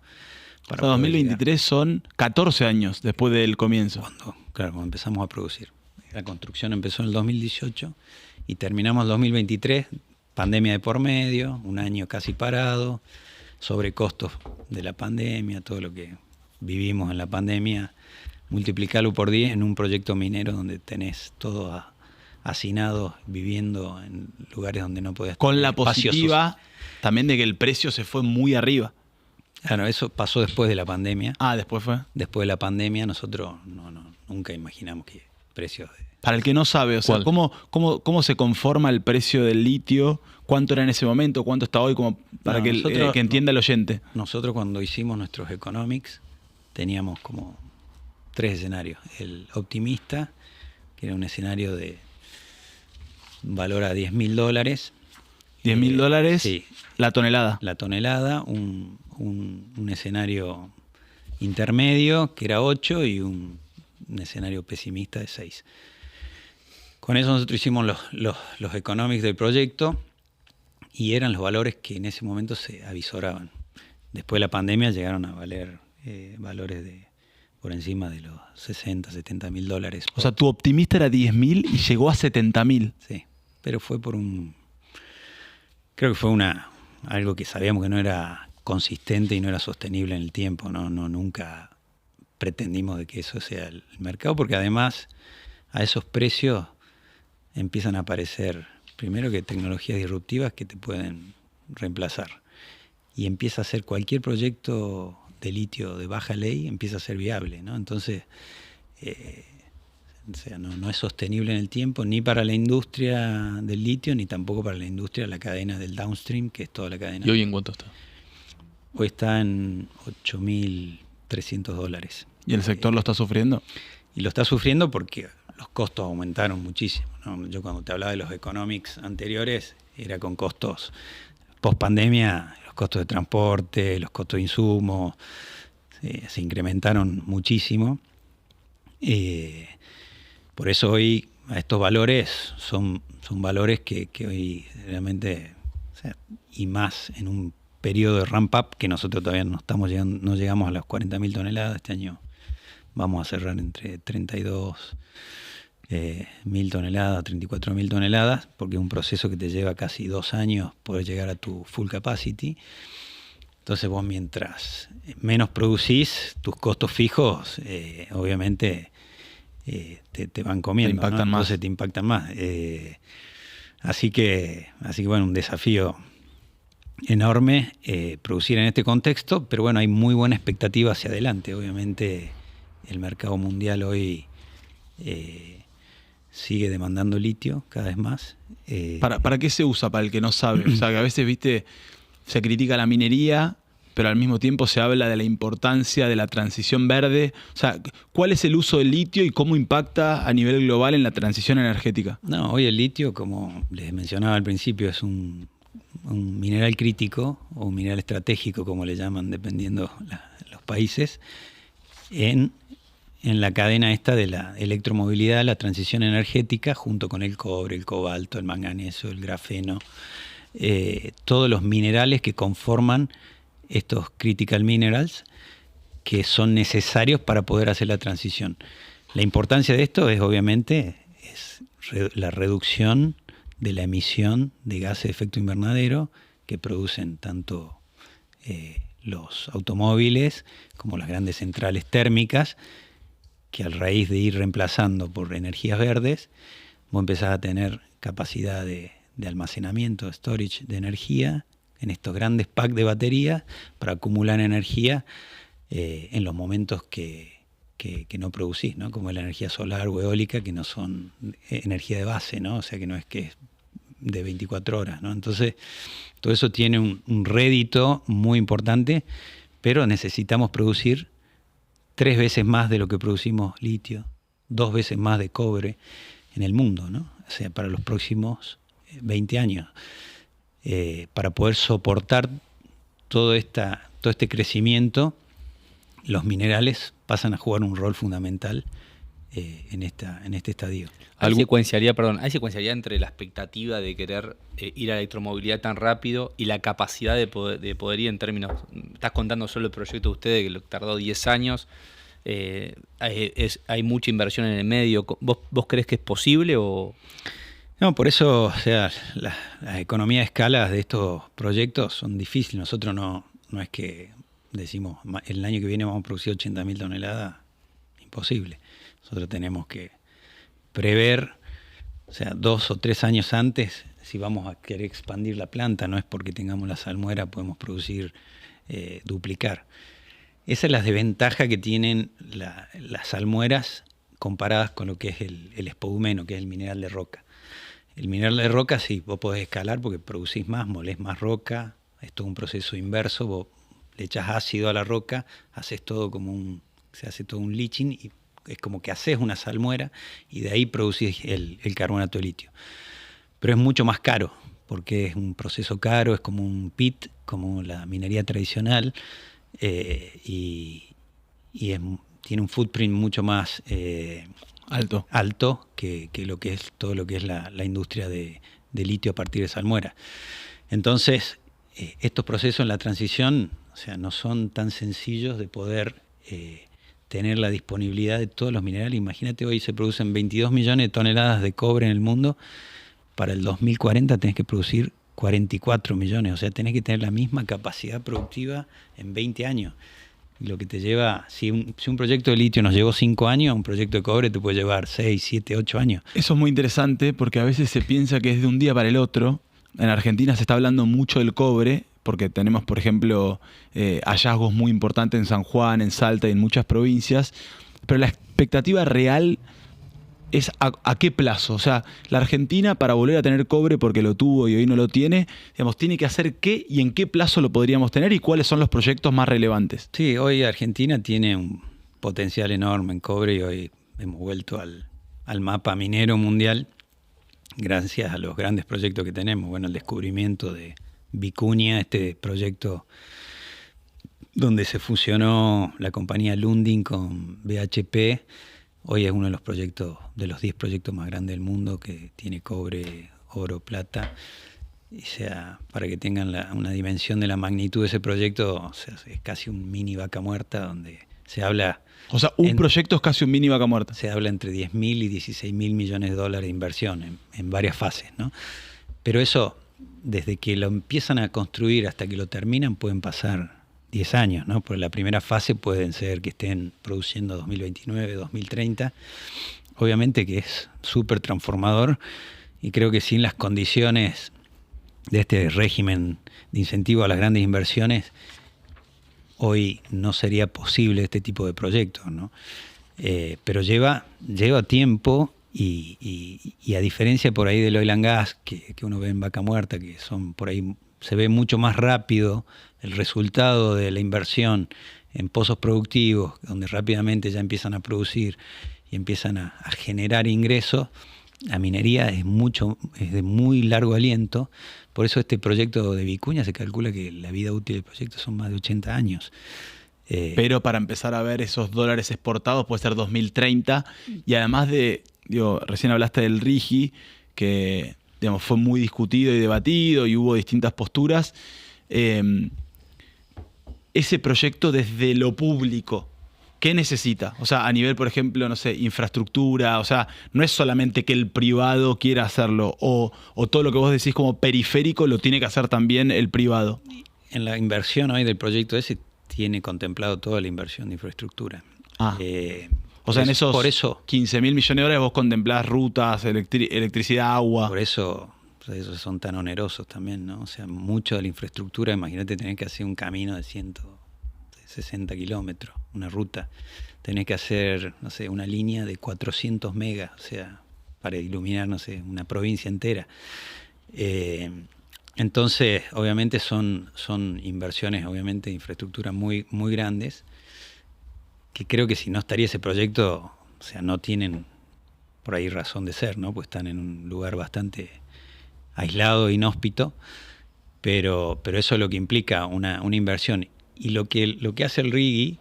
Para 2023 son 14 años después del comienzo. Cuando empezamos a producir. La construcción empezó en el 2018 y terminamos el 2023, pandemia de por medio, un año casi parado, sobrecostos de la pandemia, todo lo que vivimos en la pandemia, multiplicarlo por 10 en un proyecto minero donde tenés todo hacinado, viviendo en lugares donde no podés... Con la positiva también de que el precio se fue muy arriba. Claro, eso pasó después de la pandemia. Después fue. Después de la pandemia nosotros nunca imaginamos que precios de... Para el que no sabe, o sea, ¿cómo se conforma el precio del litio? ¿Cuánto era en ese momento? ¿Cuánto está hoy? Como para que entienda el oyente. Nosotros cuando hicimos nuestros economics teníamos como 3 escenarios. El optimista, que era un escenario de valor a $10.000. $10.000 sí, la tonelada. La tonelada, un escenario intermedio que era 8 y un escenario pesimista de 6. Con eso nosotros hicimos los economics del proyecto y eran los valores que en ese momento se avisoraban. Después de la pandemia llegaron a valer valores por encima de los $60.000-70.000. O sea, tu optimista era 10.000 y llegó a 70.000. Sí, pero fue creo que fue algo que sabíamos que no era consistente y no era sostenible en el tiempo. Nunca pretendimos de que eso sea el mercado, porque además a esos precios empiezan a aparecer, primero, que tecnologías disruptivas que te pueden reemplazar, y empieza a ser cualquier proyecto de litio de baja ley empieza a ser viable, ¿no? Entonces o sea, no es sostenible en el tiempo, ni para la industria del litio, ni tampoco para la industria de la cadena del downstream, que es toda la cadena. ¿Y hoy en cuánto está? Hoy está en $8.300. ¿Y el sector lo está sufriendo? Y lo está sufriendo porque los costos aumentaron muchísimo, ¿no? Yo cuando te hablaba de los economics anteriores, era con costos post pandemia, los costos de transporte, los costos de insumos, se incrementaron muchísimo. Por eso hoy a estos valores son valores que hoy realmente, o sea, y más en un periodo de ramp up que nosotros todavía no llegamos a las 40.000 toneladas. Este año vamos a cerrar entre 32.000 toneladas, 34.000 toneladas, porque es un proceso que te lleva casi 2 años poder llegar a tu full capacity. Entonces vos, mientras menos producís, tus costos fijos obviamente te van comiendo, te impactan, ¿no? Entonces te impactan más. Así que bueno, un desafío enorme producir en este contexto, pero bueno, hay muy buena expectativa hacia adelante. Obviamente el mercado mundial hoy sigue demandando litio cada vez más. ¿Para qué se usa, para el que no sabe? O sea, que a veces, viste, se critica la minería, pero al mismo tiempo se habla de la importancia de la transición verde. O sea, ¿cuál es el uso del litio y cómo impacta a nivel global en la transición energética? No, hoy el litio, como les mencionaba al principio, es un mineral crítico o un mineral estratégico, como le llaman, dependiendo los países, en la cadena esta de la electromovilidad, la transición energética, junto con el cobre, el cobalto, el manganeso, el grafeno, todos los minerales que conforman estos critical minerals que son necesarios para poder hacer la transición. La importancia de esto es obviamente la reducción de la emisión de gases de efecto invernadero que producen tanto los automóviles como las grandes centrales térmicas, que a raíz de ir reemplazando por energías verdes, vos empezás a tener capacidad de almacenamiento, storage de energía en estos grandes packs de baterías para acumular energía en los momentos que que no producís, ¿no? Como la energía solar o eólica, que no son energía de base, ¿no? O sea, que no es que es de 24 horas, ¿no? Entonces, todo eso tiene un rédito muy importante, pero necesitamos producir 3 veces más de lo que producimos litio, 2 veces más de cobre en el mundo, ¿no? O sea, para los próximos 20 años, para poder soportar todo este crecimiento. Los minerales pasan a jugar un rol fundamental en este estadio. ¿Hay secuencialidad entre la expectativa de querer ir a la electromovilidad tan rápido y la capacidad de poder ir en términos... Estás contando solo el proyecto de ustedes, que lo tardó 10 años. Hay mucha inversión en el medio. ¿Vos crees que es posible o...? No, por eso, o sea, la economía de escala de estos proyectos son difíciles. Nosotros no es que decimos, el año que viene vamos a producir 80.000 toneladas, imposible. Nosotros tenemos que prever, o sea, 2 o 3 años antes, si vamos a querer expandir la planta, no es porque tengamos la salmuera, podemos producir, duplicar. Esa es la desventaja que tienen las salmueras comparadas con lo que es el espodumeno, que es el mineral de roca. El mineral de roca, sí, vos podés escalar porque producís más, molés más roca, es todo un proceso inverso, vos le echás ácido a la roca, haces todo se hace todo un leaching y es como que haces una salmuera y de ahí producís el carbonato de litio. Pero es mucho más caro, porque es un proceso caro, es como un pit, como la minería tradicional, y tiene un footprint mucho más alto que lo que es todo lo que es la industria de litio a partir de salmuera. Entonces, estos procesos en la transición, o sea, no son tan sencillos de poder tener la disponibilidad de todos los minerales. Imagínate, hoy se producen 22 millones de toneladas de cobre en el mundo. Para el 2040 tenés que producir 44 millones. O sea, tenés que tener la misma capacidad productiva en 20 años. Y lo que te lleva, si un proyecto de litio nos llevó 5 años, un proyecto de cobre te puede llevar 6, 7, 8 años. Eso es muy interesante porque a veces se piensa que es de un día para el otro. En Argentina se está hablando mucho del cobre, porque tenemos, por ejemplo, hallazgos muy importantes en San Juan, en Salta y en muchas provincias, pero la expectativa real es a qué plazo. O sea, la Argentina, para volver a tener cobre, porque lo tuvo y hoy no lo tiene, digamos, tiene que hacer qué y en qué plazo lo podríamos tener y cuáles son los proyectos más relevantes. Sí, hoy Argentina tiene un potencial enorme en cobre y hoy hemos vuelto al mapa minero mundial gracias a los grandes proyectos que tenemos. Bueno, el descubrimiento de Vicuña, este proyecto donde se fusionó la compañía Lundin con BHP, hoy es uno de los proyectos, de los 10 proyectos más grandes del mundo, que tiene cobre, oro, plata. O sea, para que tengan una dimensión de la magnitud de ese proyecto, o sea, es casi un mini Vaca Muerta, donde se habla... O sea, un proyecto es casi un mini Vaca Muerta. Se habla entre 10.000 y 16.000 millones de dólares de inversión en varias fases, ¿no? Pero eso, desde que lo empiezan a construir hasta que lo terminan, pueden pasar 10 años, ¿no? Por la primera fase pueden ser que estén produciendo 2029, 2030. Obviamente que es súper transformador y creo que sin las condiciones de este régimen de incentivo a las grandes inversiones, hoy no sería posible este tipo de proyectos, ¿no? Pero lleva tiempo y a diferencia por ahí del oil and gas que uno ve en Vaca Muerta, que son por ahí, se ve mucho más rápido el resultado de la inversión en pozos productivos, donde rápidamente ya empiezan a producir y empiezan a generar ingresos. La minería es de muy largo aliento. Por eso este proyecto de Vicuña se calcula que la vida útil del proyecto son más de 80 años. Pero para empezar a ver esos dólares exportados puede ser 2030. Y además recién hablaste del RIGI, que digamos, fue muy discutido y debatido y hubo distintas posturas. Ese proyecto desde lo público, ¿qué necesita? O sea, a nivel, por ejemplo, no sé, infraestructura, o sea, no es solamente que el privado quiera hacerlo, o todo lo que vos decís como periférico lo tiene que hacer también el privado. En la inversión hoy del proyecto ese tiene contemplado toda la inversión de infraestructura. O sea, en esos 15.000 millones de dólares vos contemplás rutas, electricidad, agua. Por eso son tan onerosos también, ¿no? O sea, mucho de la infraestructura, imagínate tener que hacer un camino de 160 kilómetros, una ruta. Tenés que hacer, no sé, una línea de 400 megas, o sea, para iluminar, no sé, una provincia entera. Entonces, obviamente son inversiones, obviamente, de infraestructura muy, muy grandes, que creo que si no estaría ese proyecto, o sea, no tienen por ahí razón de ser, ¿no? Pues están en un lugar bastante aislado, inhóspito, pero eso es lo que implica una inversión. Y lo que hace el RIGI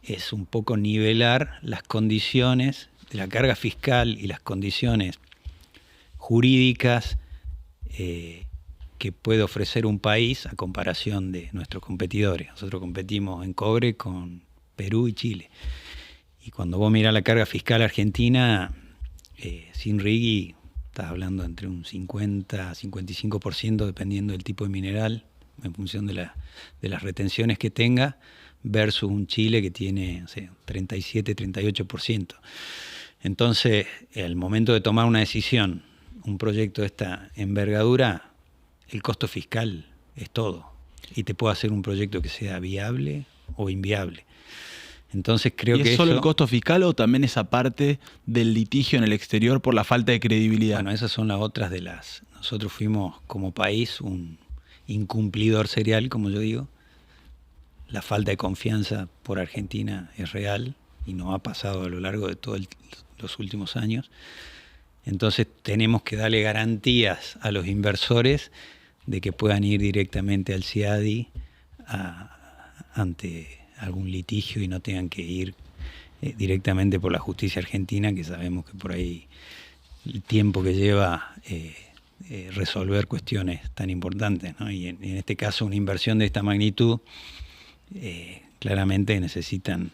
es un poco nivelar las condiciones de la carga fiscal y las condiciones jurídicas que puede ofrecer un país a comparación de nuestros competidores. Nosotros competimos en cobre con Perú y Chile. Y cuando vos mirás la carga fiscal argentina, sin RIGI, estás hablando entre un 50 a 55%, dependiendo del tipo de mineral, en función de las retenciones que tenga, versus un Chile que tiene, no sé, 37, 38%. Entonces, al momento de tomar una decisión, un proyecto de esta envergadura, el costo fiscal es todo. Y te puede hacer un proyecto que sea viable o inviable. Entonces creo ¿Y que es solo eso, el costo fiscal o también esa parte del litigio en el exterior por la falta de credibilidad? Bueno, esas son las otras de las... Nosotros fuimos como país un incumplidor serial, como yo digo. La falta de confianza por Argentina es real y nos ha pasado a lo largo de todos los últimos años. Entonces tenemos que darle garantías a los inversores de que puedan ir directamente al CIADI ante algún litigio y no tengan que ir directamente por la justicia argentina, que sabemos que por ahí el tiempo que lleva resolver cuestiones tan importantes, ¿no? Y en este caso una inversión de esta magnitud claramente necesitan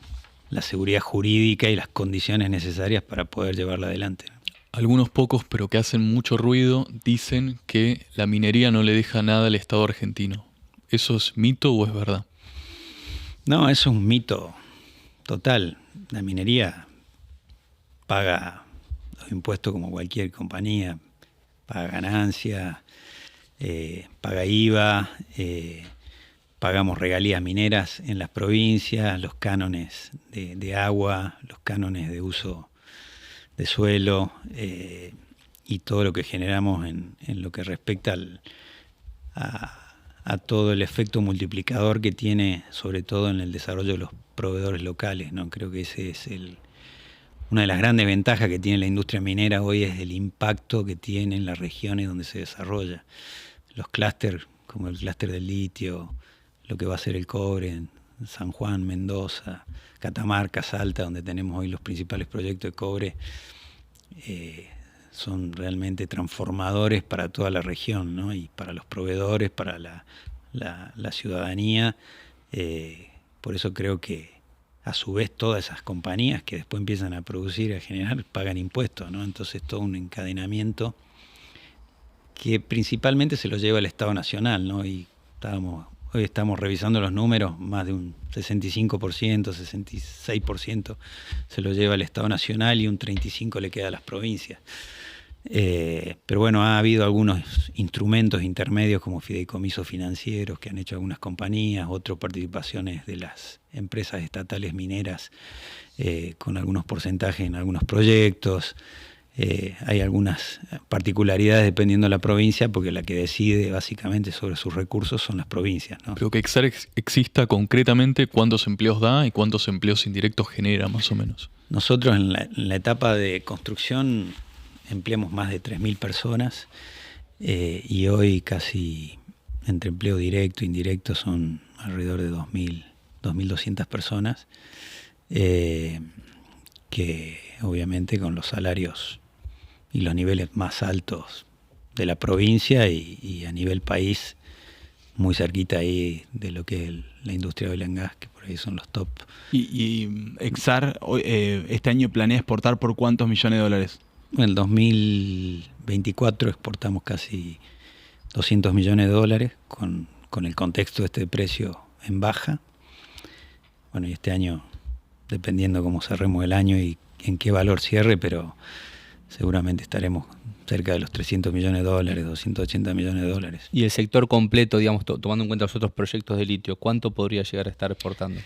la seguridad jurídica y las condiciones necesarias para poder llevarla adelante, ¿no? Algunos pocos, pero que hacen mucho ruido, dicen que la minería no le deja nada al Estado argentino. ¿Eso es mito o es verdad? No, eso es un mito total. La minería paga los impuestos como cualquier compañía, paga ganancias, paga IVA, pagamos regalías mineras en las provincias, los cánones de agua, los cánones de uso de suelo y todo lo que generamos en lo que respecta a todo el efecto multiplicador que tiene, sobre todo en el desarrollo de los proveedores locales, ¿no? Creo que ese es una de las grandes ventajas que tiene la industria minera hoy, es el impacto que tiene en las regiones donde se desarrolla. Los clústeres, como el clúster del litio, lo que va a ser el cobre en San Juan, Mendoza, Catamarca, Salta, donde tenemos hoy los principales proyectos de cobre, son realmente transformadores para toda la región, ¿no? Y para los proveedores, para la ciudadanía. Por eso creo que a su vez todas esas compañías que después empiezan a producir y a generar pagan impuestos, ¿no? Entonces todo un encadenamiento que principalmente se lo lleva el Estado Nacional, ¿no? Y hoy estamos revisando los números, más de un 65%, 66% se lo lleva el Estado Nacional y un 35% le queda a las provincias. Pero bueno, ha habido algunos instrumentos intermedios como fideicomisos financieros que han hecho algunas compañías, otras participaciones de las empresas estatales mineras con algunos porcentajes en algunos proyectos. Hay algunas particularidades dependiendo de la provincia, porque la que decide básicamente sobre sus recursos son las provincias, ¿no? Pero que Exar exista concretamente, ¿cuántos empleos da y cuántos empleos indirectos genera más o menos? Nosotros en la etapa de construcción empleamos más de 3.000 personas y hoy casi entre empleo directo e indirecto son alrededor de 2.200 personas, que obviamente con los salarios y los niveles más altos de la provincia y a nivel país, muy cerquita ahí de lo que es la industria de oil and gas, que por ahí son los top. ¿Y Exar este año planea exportar por cuántos millones de dólares? En el 2024 exportamos casi 200 millones de dólares con el contexto de este precio en baja. Bueno, y este año, dependiendo cómo cerremos el año y en qué valor cierre, pero seguramente estaremos cerca de los 300 millones de dólares, 280 millones de dólares. Y el sector completo, digamos, tomando en cuenta los otros proyectos de litio, ¿cuánto podría llegar a estar exportando?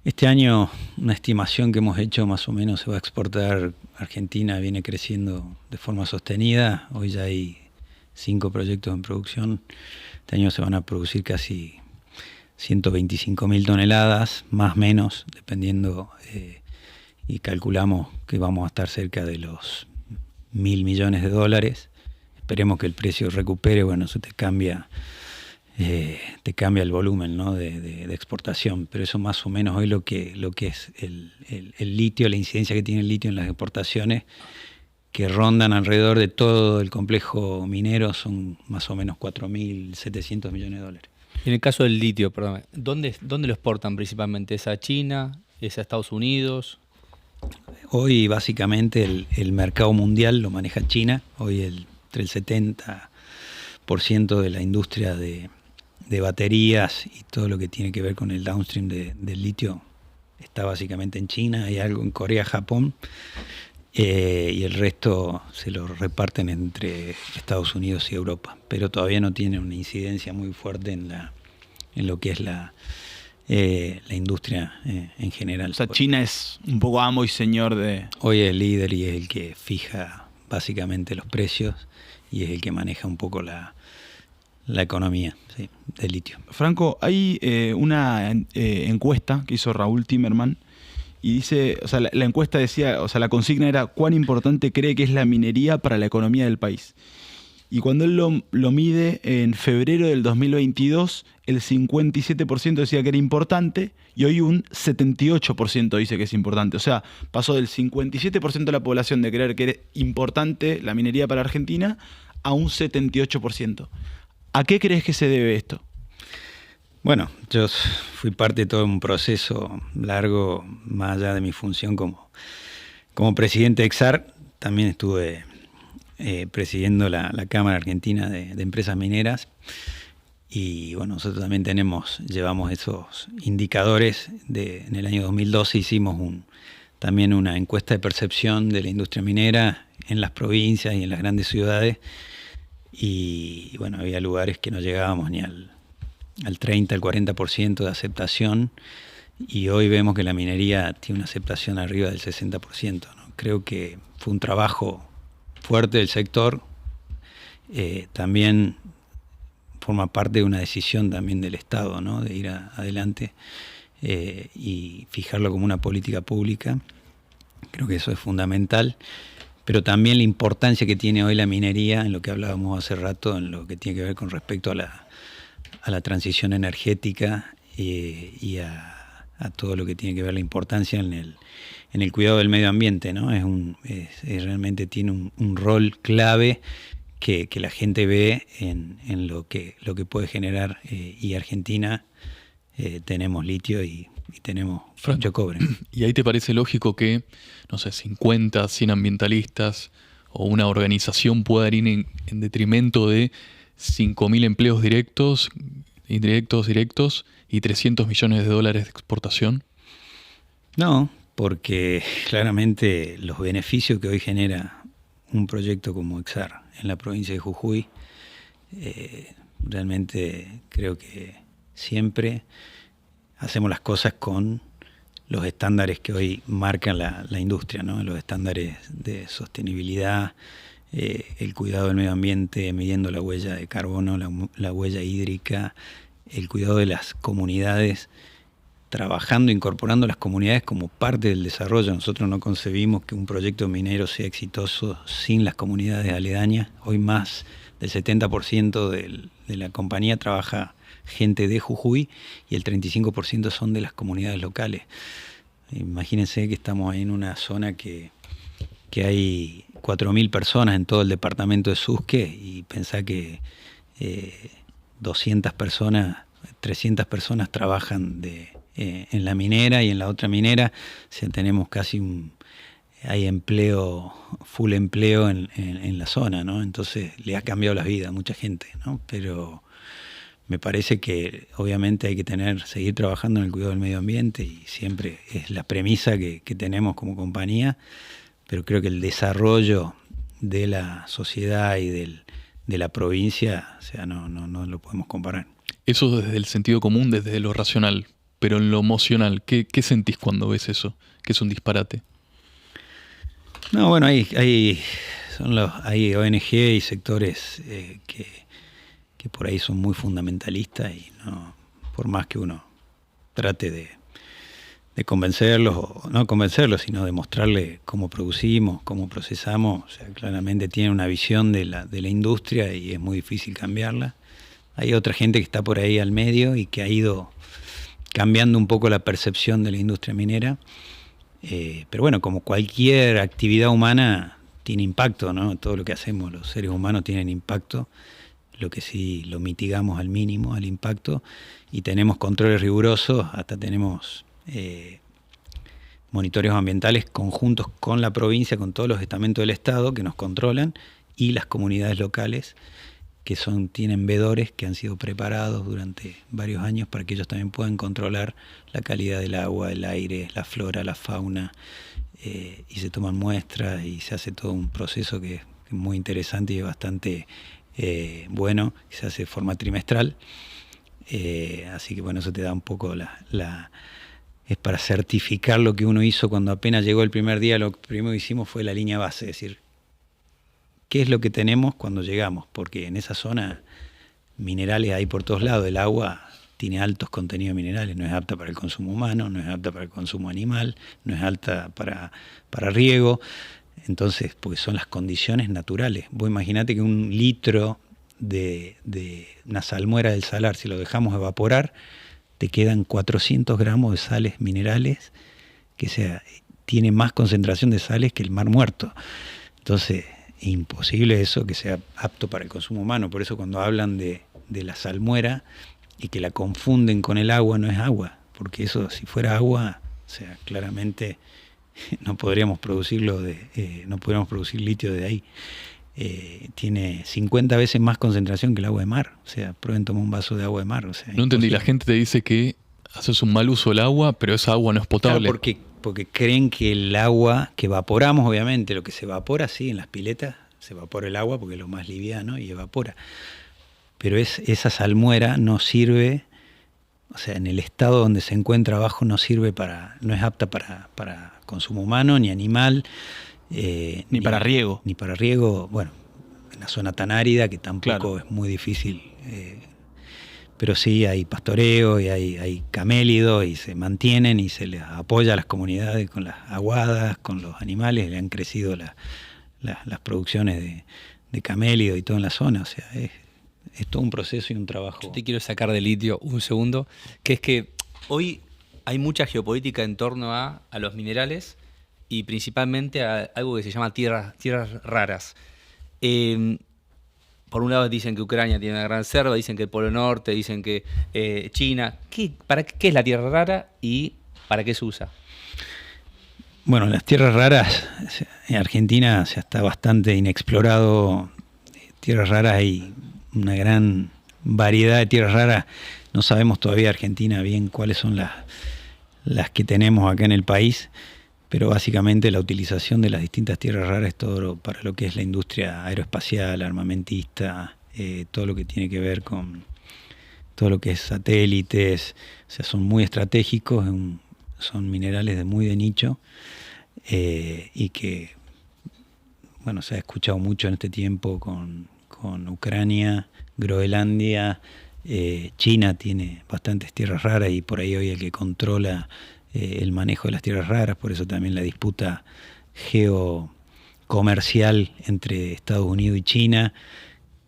Este año una estimación que hemos hecho más o menos se va a exportar. Argentina viene creciendo de forma sostenida. Hoy ya hay 5 proyectos en producción. Este año se van a producir casi 125.000 toneladas, más o menos, dependiendo, y calculamos que vamos a estar cerca de los 1.000 millones de dólares. Esperemos que el precio recupere, bueno, eso te cambia el volumen, ¿no?, de exportación, pero eso más o menos hoy lo que es el litio, la incidencia que tiene el litio en las exportaciones, que rondan alrededor de todo el complejo minero, son más o menos 4.700 millones de dólares. En el caso del litio, perdón, ¿dónde lo exportan principalmente? ¿Es a China? ¿Es a Estados Unidos? Hoy básicamente el mercado mundial lo maneja China. Hoy entre el 70% de la industria de baterías y todo lo que tiene que ver con el downstream del litio está básicamente en China. Hay algo en Corea, Japón, y el resto se lo reparten entre Estados Unidos y Europa, pero todavía no tiene una incidencia muy fuerte en lo que es la industria en general. O sea, China es un poco amo y señor de... Hoy es el líder y es el que fija básicamente los precios y es el que maneja un poco la economía, sí, del litio. Franco, hay una encuesta que hizo Raúl Timerman y dice, o sea, la encuesta decía, o sea, la consigna era ¿cuán importante cree que es la minería para la economía del país? Y cuando él lo mide en febrero del 2022, el 57% decía que era importante y hoy un 78% dice que es importante. O sea, pasó del 57% de la población de creer que era importante la minería para Argentina a un 78%. ¿A qué crees que se debe esto? Bueno, yo fui parte de todo un proceso largo, más allá de mi función como presidente de EXAR. También estuve presidiendo la Cámara Argentina de Empresas Mineras. Y bueno, nosotros también llevamos esos indicadores. En el año 2012 hicimos también una encuesta de percepción de la industria minera en las provincias y en las grandes ciudades. Y bueno, había lugares que no llegábamos ni al 30, al 40% de aceptación, y hoy vemos que la minería tiene una aceptación arriba del 60%, ¿no? Creo que fue un trabajo fuerte del sector, también forma parte de una decisión también del Estado, ¿no?, de ir adelante y fijarlo como una política pública. Creo que eso es fundamental. Pero también la importancia que tiene hoy la minería, en lo que hablábamos hace rato, en lo que tiene que ver con respecto a la transición energética y a todo lo que tiene que ver la importancia en el cuidado del medio ambiente, ¿no? Realmente tiene un rol clave que la gente ve en lo que puede generar, y Argentina tenemos litio y tenemos mucho cobre. ¿Y ahí te parece lógico que, no sé, 50, 100 ambientalistas o una organización pueda ir en detrimento de 5.000 empleos directos y 300 millones de dólares de exportación? No, porque claramente los beneficios que hoy genera un proyecto como EXAR en la provincia de Jujuy, realmente creo que siempre hacemos las cosas con los estándares que hoy marcan la industria, ¿no? Los estándares de sostenibilidad, el cuidado del medio ambiente, midiendo la huella de carbono, la huella hídrica, el cuidado de las comunidades, trabajando, incorporando las comunidades como parte del desarrollo. Nosotros no concebimos que un proyecto minero sea exitoso sin las comunidades aledañas. Hoy más del 70% de la compañía trabaja gente de Jujuy y el 35% son de las comunidades locales. Imagínense que estamos ahí en una zona que hay 4.000 personas en todo el departamento de Susque, y pensá que 200 personas, 300 personas trabajan en la minera, y en la otra minera tenemos casi hay empleo, full empleo en la zona, ¿no? Entonces le ha cambiado la vida a mucha gente, ¿no? Pero me parece que obviamente hay que seguir trabajando en el cuidado del medio ambiente, y siempre es la premisa que tenemos como compañía, pero creo que el desarrollo de la sociedad y de la provincia, o sea, no lo podemos comparar. Eso desde el sentido común, desde lo racional. pero en lo emocional, ¿qué sentís cuando ves eso? Que es un disparate. No, bueno, hay ONG y sectores que por ahí son muy fundamentalistas y no, por más que uno trate de convencerlos, o no convencerlos, sino de mostrarle cómo producimos, cómo procesamos, o sea, claramente tienen una visión de la industria y es muy difícil cambiarla. Hay otra gente que está por ahí al medio y que ha ido cambiando un poco la percepción de la industria minera. Pero bueno, como cualquier actividad humana tiene impacto, ¿no? Todo lo que hacemos los seres humanos tienen impacto, lo que sí lo mitigamos al mínimo, al impacto, y tenemos controles rigurosos, hasta tenemos monitoreos ambientales conjuntos con la provincia, con todos los estamentos del Estado que nos controlan, y las comunidades locales que tienen vedores que han sido preparados durante varios años para que ellos también puedan controlar la calidad del agua, el aire, la flora, la fauna, y se toman muestras y se hace todo un proceso que es muy interesante y es bastante bueno, que se hace de forma trimestral. Así que bueno, eso te da un poco es para certificar lo que uno hizo cuando apenas llegó el primer día. Lo primero que hicimos fue la línea base, es decir, ¿qué es lo que tenemos cuando llegamos? Porque en esa zona minerales hay por todos lados. El agua tiene altos contenidos minerales, no es apta para el consumo humano, no es apta para el consumo animal, no es apta para riego. Entonces, porque son las condiciones naturales. Vos imaginate que un litro de una salmuera del salar, si lo dejamos evaporar, te quedan 400 gramos de sales minerales, tiene más concentración de sales que el mar muerto. Entonces, imposible eso que sea apto para el consumo humano. Por eso cuando hablan de la salmuera y que la confunden con el agua, no es agua, porque eso, si fuera agua, o sea, claramente no podríamos producirlo no podríamos producir litio de ahí. Tiene 50 veces más concentración que el agua de mar. O sea, prueben tomar un vaso de agua de mar. O sea, no entendí, la gente te dice que haces un mal uso del agua, pero esa agua no es potable. Claro, porque creen que el agua que evaporamos, obviamente, lo que se evapora, sí, en las piletas se evapora el agua porque es lo más liviano y evapora. Pero esa salmuera no sirve, o sea, en el estado donde se encuentra abajo no es apta para consumo humano ni animal. Ni para riego. Ni para riego, bueno, en la zona tan árida que tampoco claro. Es muy difícil. Pero sí hay pastoreo y hay camélidos y se mantienen y se les apoya a las comunidades con las aguadas, con los animales, le han crecido las producciones de camélido y todo en la zona. O sea, es todo un proceso y un trabajo. Yo te quiero sacar de litio un segundo, que es que hoy hay mucha geopolítica en torno a los minerales y principalmente a algo que se llama tierras raras. Por un lado dicen que Ucrania tiene una gran reserva, dicen que el Polo Norte, dicen que China. ¿Qué es la tierra rara y para qué se usa? Bueno, las tierras raras, en Argentina está bastante inexplorado. Tierras raras, hay una gran variedad de tierras raras. No sabemos todavía Argentina bien cuáles son las que tenemos acá en el país. Pero básicamente la utilización de las distintas tierras raras es todo para lo que es la industria aeroespacial, armamentista, todo lo que tiene que ver con todo lo que es satélites, o sea, son muy estratégicos, son minerales muy de nicho, y que, bueno, se ha escuchado mucho en este tiempo con Ucrania, Groenlandia, China tiene bastantes tierras raras y por ahí hoy el que controla el manejo de las tierras raras, por eso también la disputa geocomercial entre Estados Unidos y China,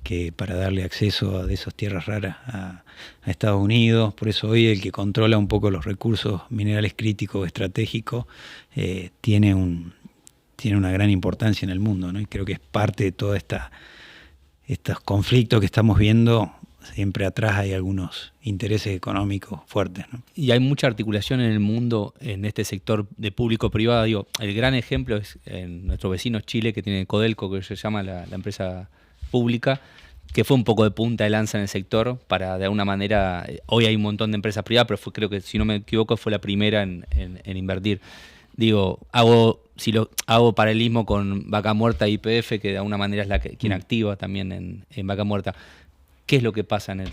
que para darle acceso de esas tierras raras a Estados Unidos, por eso hoy el que controla un poco los recursos minerales críticos estratégicos tiene una gran importancia en el mundo, ¿no? Y creo que es parte de todos estos conflictos que estamos viendo. Siempre atrás hay algunos intereses económicos fuertes, ¿no? Y hay mucha articulación en el mundo en este sector de público-privado. Digo, el gran ejemplo es en nuestro vecino Chile, que tiene Codelco, que se llama la empresa pública, que fue un poco de punta de lanza en el sector para, de alguna manera, hoy hay un montón de empresas privadas, pero creo que, si no me equivoco, fue la primera en invertir. Digo, hago paralelismo con Vaca Muerta y YPF, que de alguna manera es quien activa también en Vaca Muerta. ¿Qué es lo que pasa en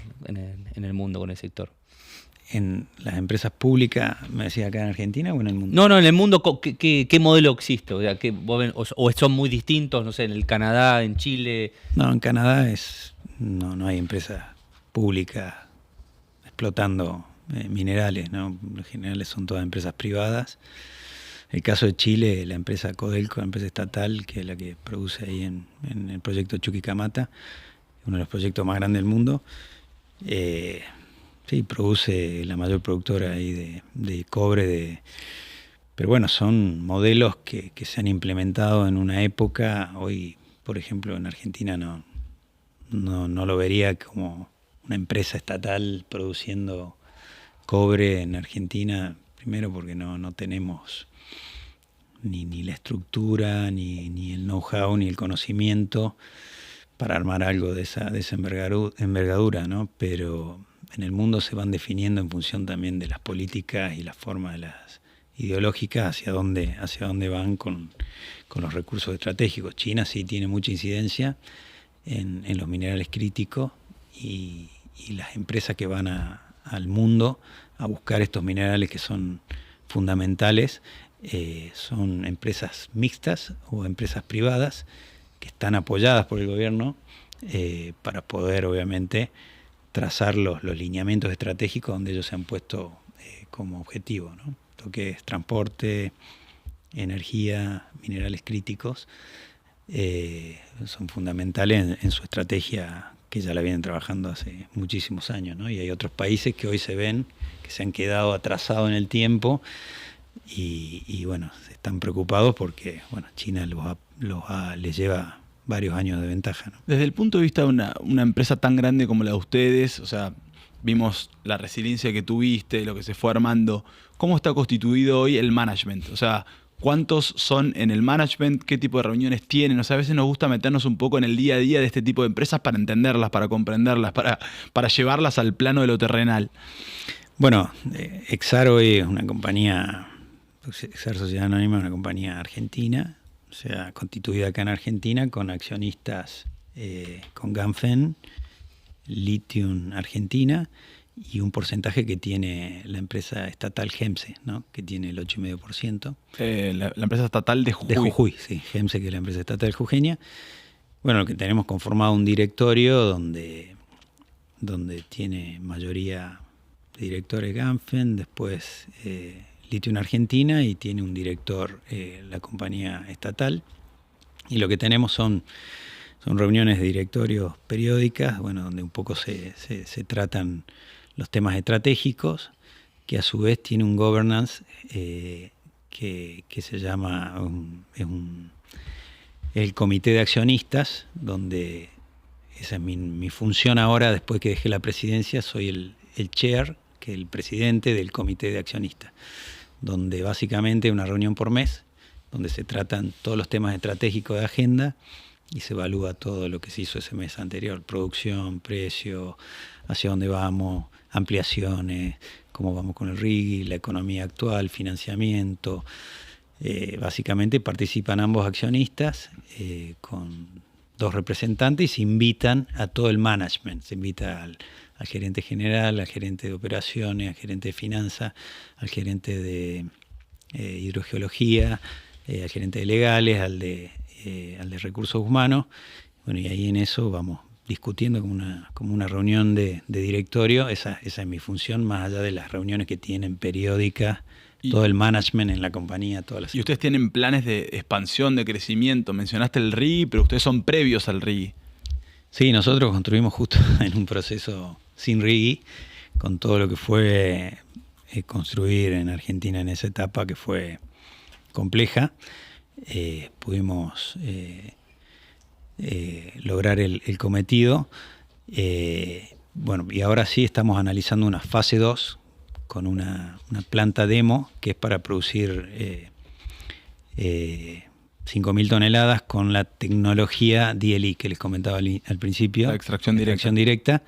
el mundo con el sector? en las empresas públicas, me decía, acá en Argentina o en el mundo. No, en el mundo, ¿qué modelo existe? O sea, o son muy distintos, no sé, en el Canadá, en Chile. No, en Canadá no hay empresas públicas explotando minerales, ¿no? Los generales son todas empresas privadas. El caso de Chile, la empresa Codelco, la empresa estatal, que es la que produce ahí en el proyecto Chuquicamata, uno de los proyectos más grandes del mundo. Sí, produce la mayor productora ahí de cobre. Pero bueno, son modelos que se han implementado en una época. Hoy, por ejemplo, en Argentina no lo vería como una empresa estatal produciendo cobre en Argentina, primero porque no tenemos ni la estructura, ni el know-how, ni el conocimiento para armar algo de esa envergadura, ¿no? Pero en el mundo se van definiendo en función también de las políticas y las formas de las ideológicas hacia dónde van con los recursos estratégicos. China sí tiene mucha incidencia en los minerales críticos y las empresas que van al mundo a buscar estos minerales que son fundamentales son empresas mixtas o empresas privadas que están apoyadas por el gobierno para poder obviamente trazar los lineamientos estratégicos donde ellos se han puesto como objetivo, ¿no? Lo que es transporte, energía, minerales críticos, son fundamentales en su estrategia que ya la vienen trabajando hace muchísimos años, ¿no? Y hay otros países que hoy se ven que se han quedado atrasados en el tiempo y bueno, están preocupados porque bueno, China les lleva varios años de ventaja, ¿no? Desde el punto de vista de una empresa tan grande como la de ustedes, o sea, vimos la resiliencia que tuviste, lo que se fue armando. ¿Cómo está constituido hoy el management? O sea, ¿cuántos son en el management? ¿Qué tipo de reuniones tienen? O sea, a veces nos gusta meternos un poco en el día a día de este tipo de empresas para entenderlas, para comprenderlas, para llevarlas al plano de lo terrenal. Bueno, Exar hoy es una compañía, Exar Sociedad Anónima es una compañía argentina, o sea, constituida acá en Argentina con accionistas con Ganfeng, Lithium Argentina y un porcentaje que tiene la empresa estatal GEMSE, ¿no? Que tiene el 8,5%. La empresa estatal de Jujuy. De Jujuy, sí, GEMSE, que es la empresa estatal jujeña. Bueno, lo que tenemos conformado un directorio donde tiene mayoría de directores Ganfeng, después Lithium Argentina y tiene un director la compañía estatal. Y lo que tenemos son reuniones de directorios periódicas, bueno, donde un poco se tratan los temas estratégicos, que a su vez tiene un governance que se llama el comité de accionistas, donde esa es mi función ahora, después que dejé la presidencia, soy el chair, que es el presidente del comité de accionistas, donde básicamente hay una reunión por mes, donde se tratan todos los temas estratégicos de agenda, y se evalúa todo lo que se hizo ese mes anterior, producción, precio, hacia dónde vamos, ampliaciones, cómo vamos con el RIGI, la economía actual, financiamiento. Básicamente participan ambos accionistas con 2 representantes y se invitan a todo el management. Se invita al gerente general, al gerente de operaciones, al gerente de finanzas, al gerente de hidrogeología, al gerente de legales, al de recursos humanos. Bueno, y ahí en eso vamos discutiendo como una reunión de directorio. Esa es mi función, más allá de las reuniones que tienen periódicas, todo el management en la compañía, todas las... ¿Y ustedes tienen planes de expansión, de crecimiento? Mencionaste el RIGI, pero ustedes son previos al RIGI. Sí, nosotros construimos justo en un proceso sin RIGI, con todo lo que fue construir en Argentina en esa etapa que fue compleja. Pudimos lograr el cometido. Bueno, y ahora sí estamos analizando una fase 2 con una planta demo que es para producir 5.000 toneladas con la tecnología DLE que les comentaba al principio. La extracción directa,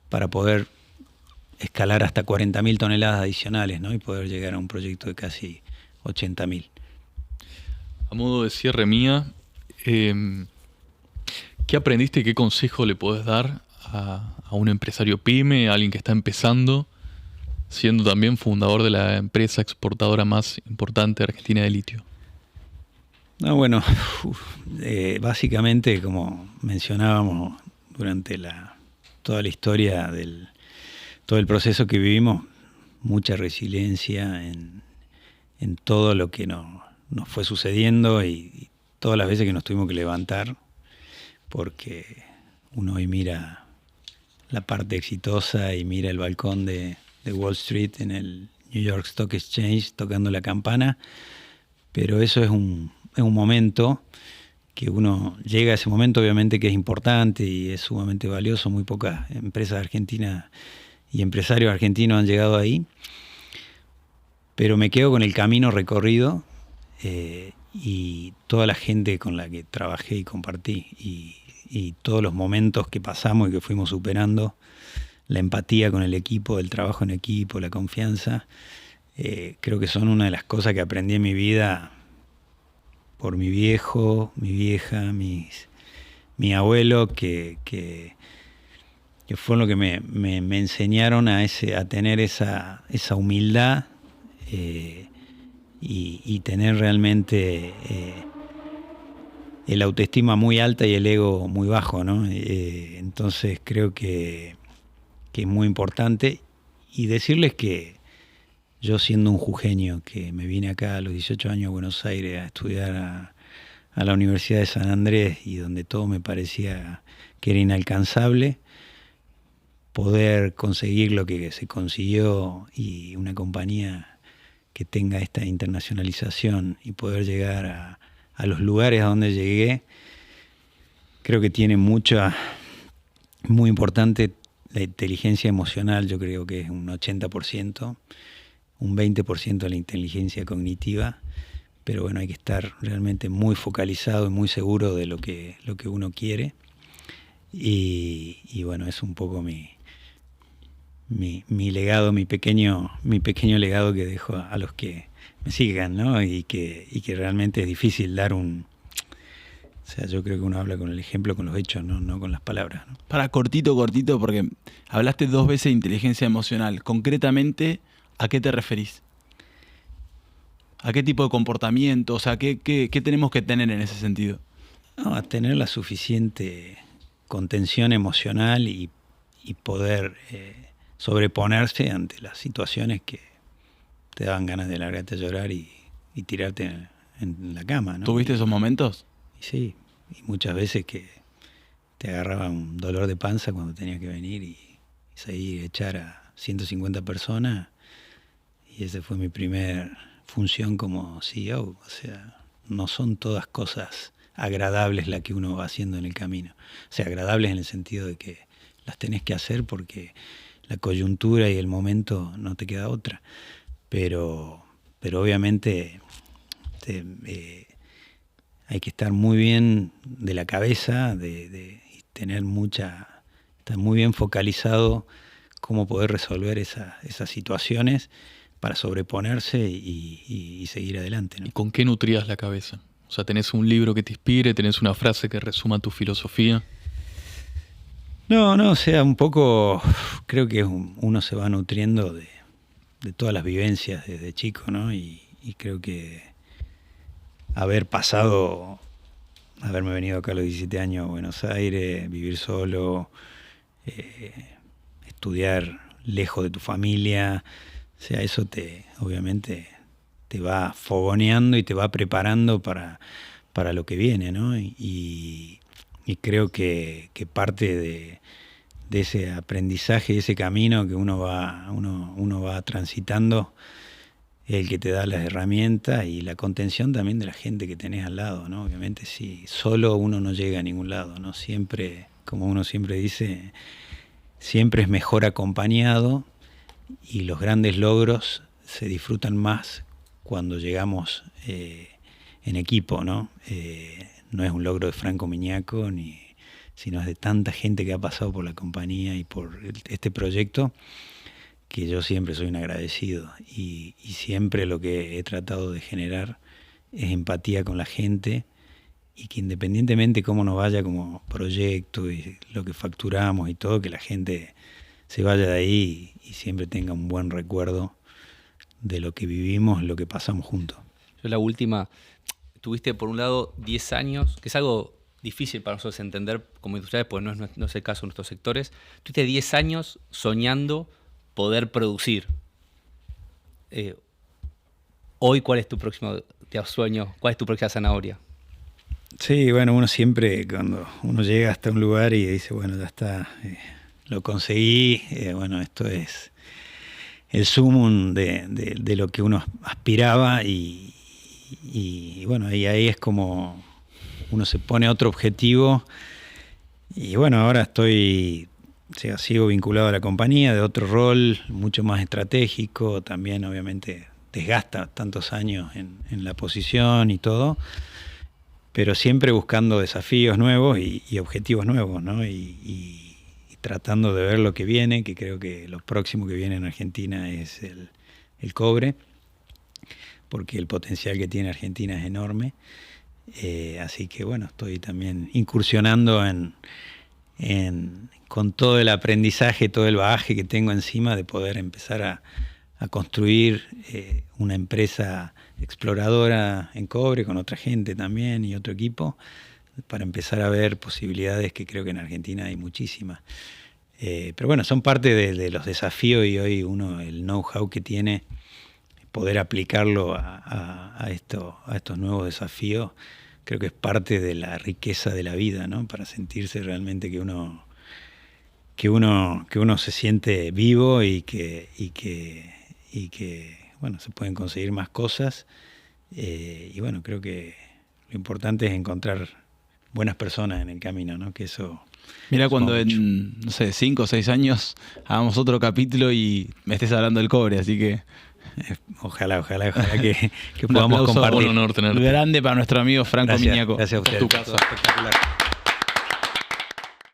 para poder escalar hasta 40.000 toneladas adicionales, ¿no? Y poder llegar a un proyecto de casi 80.000. A modo de cierre mía, ¿qué aprendiste y qué consejo le podés dar a un empresario pyme, a alguien que está empezando siendo también fundador de la empresa exportadora más importante de Argentina de litio? No, bueno, básicamente, como mencionábamos durante toda la historia todo el proceso que vivimos, mucha resiliencia en todo lo que nos fue sucediendo y todas las veces que nos tuvimos que levantar, porque uno hoy mira la parte exitosa y mira el balcón de Wall Street en el New York Stock Exchange tocando la campana, pero eso es un momento que uno llega a ese momento, obviamente que es importante y es sumamente valioso. Muy pocas empresas argentinas y empresarios argentinos han llegado ahí, pero me quedo con el camino recorrido y toda la gente con la que trabajé y compartí y todos los momentos que pasamos y que fuimos superando, la empatía con el equipo, el trabajo en equipo, la confianza, creo que son una de las cosas que aprendí en mi vida por mi viejo, mi vieja, mi abuelo, que fue lo que me enseñaron a tener esa humildad y tener realmente el autoestima muy alta y el ego muy bajo, ¿no? Entonces creo que es muy importante. Y decirles que yo, siendo un jujeño que me vine acá a los 18 años a Buenos Aires a estudiar a la Universidad de San Andrés, y donde todo me parecía que era inalcanzable, poder conseguir lo que se consiguió y una compañía que tenga esta internacionalización y poder llegar a los lugares a donde llegué, creo que tiene muy importante la inteligencia emocional. Yo creo que es un 80%, un 20% la inteligencia cognitiva, pero bueno, hay que estar realmente muy focalizado y muy seguro de lo que uno quiere. Y bueno, es un poco mi legado, mi pequeño legado que dejo a los que me sigan, ¿no? Y que realmente es difícil dar o sea, yo creo que uno habla con el ejemplo, con los hechos, no con las palabras, ¿no? Para cortito, porque hablaste 2 veces de inteligencia emocional. Concretamente, ¿a qué te referís? ¿A qué tipo de comportamiento? O sea, ¿qué tenemos que tener en ese sentido? No, a tener la suficiente contención emocional y poder sobreponerse ante las situaciones que te daban ganas de largarte a llorar y tirarte en la cama, ¿no? ¿Tuviste esos momentos? Y sí, y muchas veces que te agarraba un dolor de panza cuando tenías que venir y seguir a echar a 150 personas, y esa fue mi primer función como CEO. O sea, no son todas cosas agradables las que uno va haciendo en el camino. O sea, agradables en el sentido de que las tenés que hacer porque la coyuntura y el momento no te queda otra. Pero obviamente hay que estar muy bien de la cabeza, y estar muy bien focalizado cómo poder resolver esas situaciones para sobreponerse y seguir adelante, ¿no? ¿Y con qué nutrías la cabeza? O sea, ¿tenés un libro que te inspire? ¿Tenés una frase que resuma tu filosofía? No, o sea, un poco creo que uno se va nutriendo de todas las vivencias desde chico, ¿no? Y creo que haberme venido acá a los 17 años a Buenos Aires, vivir solo, estudiar lejos de tu familia, o sea, eso obviamente te va fogoneando y te va preparando para lo que viene, ¿no? Y creo que parte de ese aprendizaje, ese camino que uno va transitando, es el que te da las herramientas y la contención también de la gente que tenés al lado, ¿no? Obviamente, si solo uno no llega a ningún lado, ¿no? Siempre, como uno siempre dice, siempre es mejor acompañado, y los grandes logros se disfrutan más cuando llegamos en equipo, ¿no? No es un logro de Franco Miñaco, sino es de tanta gente que ha pasado por la compañía y por este proyecto, que yo siempre soy un agradecido. Y siempre lo que he tratado de generar es empatía con la gente, y que independientemente cómo nos vaya como proyecto y lo que facturamos y todo, que la gente se vaya de ahí y siempre tenga un buen recuerdo de lo que vivimos, lo que pasamos juntos. Yo la última, tuviste por un lado 10 años, que es algo difícil para nosotros entender como industriales, porque no es el caso en nuestros sectores. Tuviste 10 años soñando poder producir. Hoy, ¿cuál es tu próximo sueño? ¿Cuál es tu próxima zanahoria? Sí, bueno, uno siempre, cuando uno llega hasta un lugar y dice, bueno, ya está, lo conseguí, bueno, esto es el sumum de lo que uno aspiraba y bueno, y ahí es como uno se pone otro objetivo y bueno, ahora sigo vinculado a la compañía de otro rol, mucho más estratégico, también obviamente desgasta tantos años en la posición y todo, pero siempre buscando desafíos nuevos y objetivos nuevos, ¿no? Y tratando de ver lo que viene, que creo que lo próximo que viene en Argentina es el cobre, porque el potencial que tiene Argentina es enorme. Así que bueno, estoy también incursionando con todo el aprendizaje, todo el bagaje que tengo encima de poder empezar a construir una empresa exploradora en cobre con otra gente también y otro equipo, para empezar a ver posibilidades que creo que en Argentina hay muchísimas. Pero bueno, son parte de los desafíos y hoy el know-how que tiene, poder aplicarlo a estos nuevos desafíos, creo que es parte de la riqueza de la vida, ¿no? Para sentirse realmente que uno se siente vivo y que bueno, se pueden conseguir más cosas. Y bueno, creo que lo importante es encontrar buenas personas en el camino, ¿no? Que eso... Mira, cuando en, no sé, 5 o 6 años hagamos otro capítulo y me estés hablando del cobre, así que... Ojalá que podamos compartir. Un honor tenerte. Grande para nuestro amigo Franco Miñaco. Gracias a ustedes. Tu casa. Espectacular.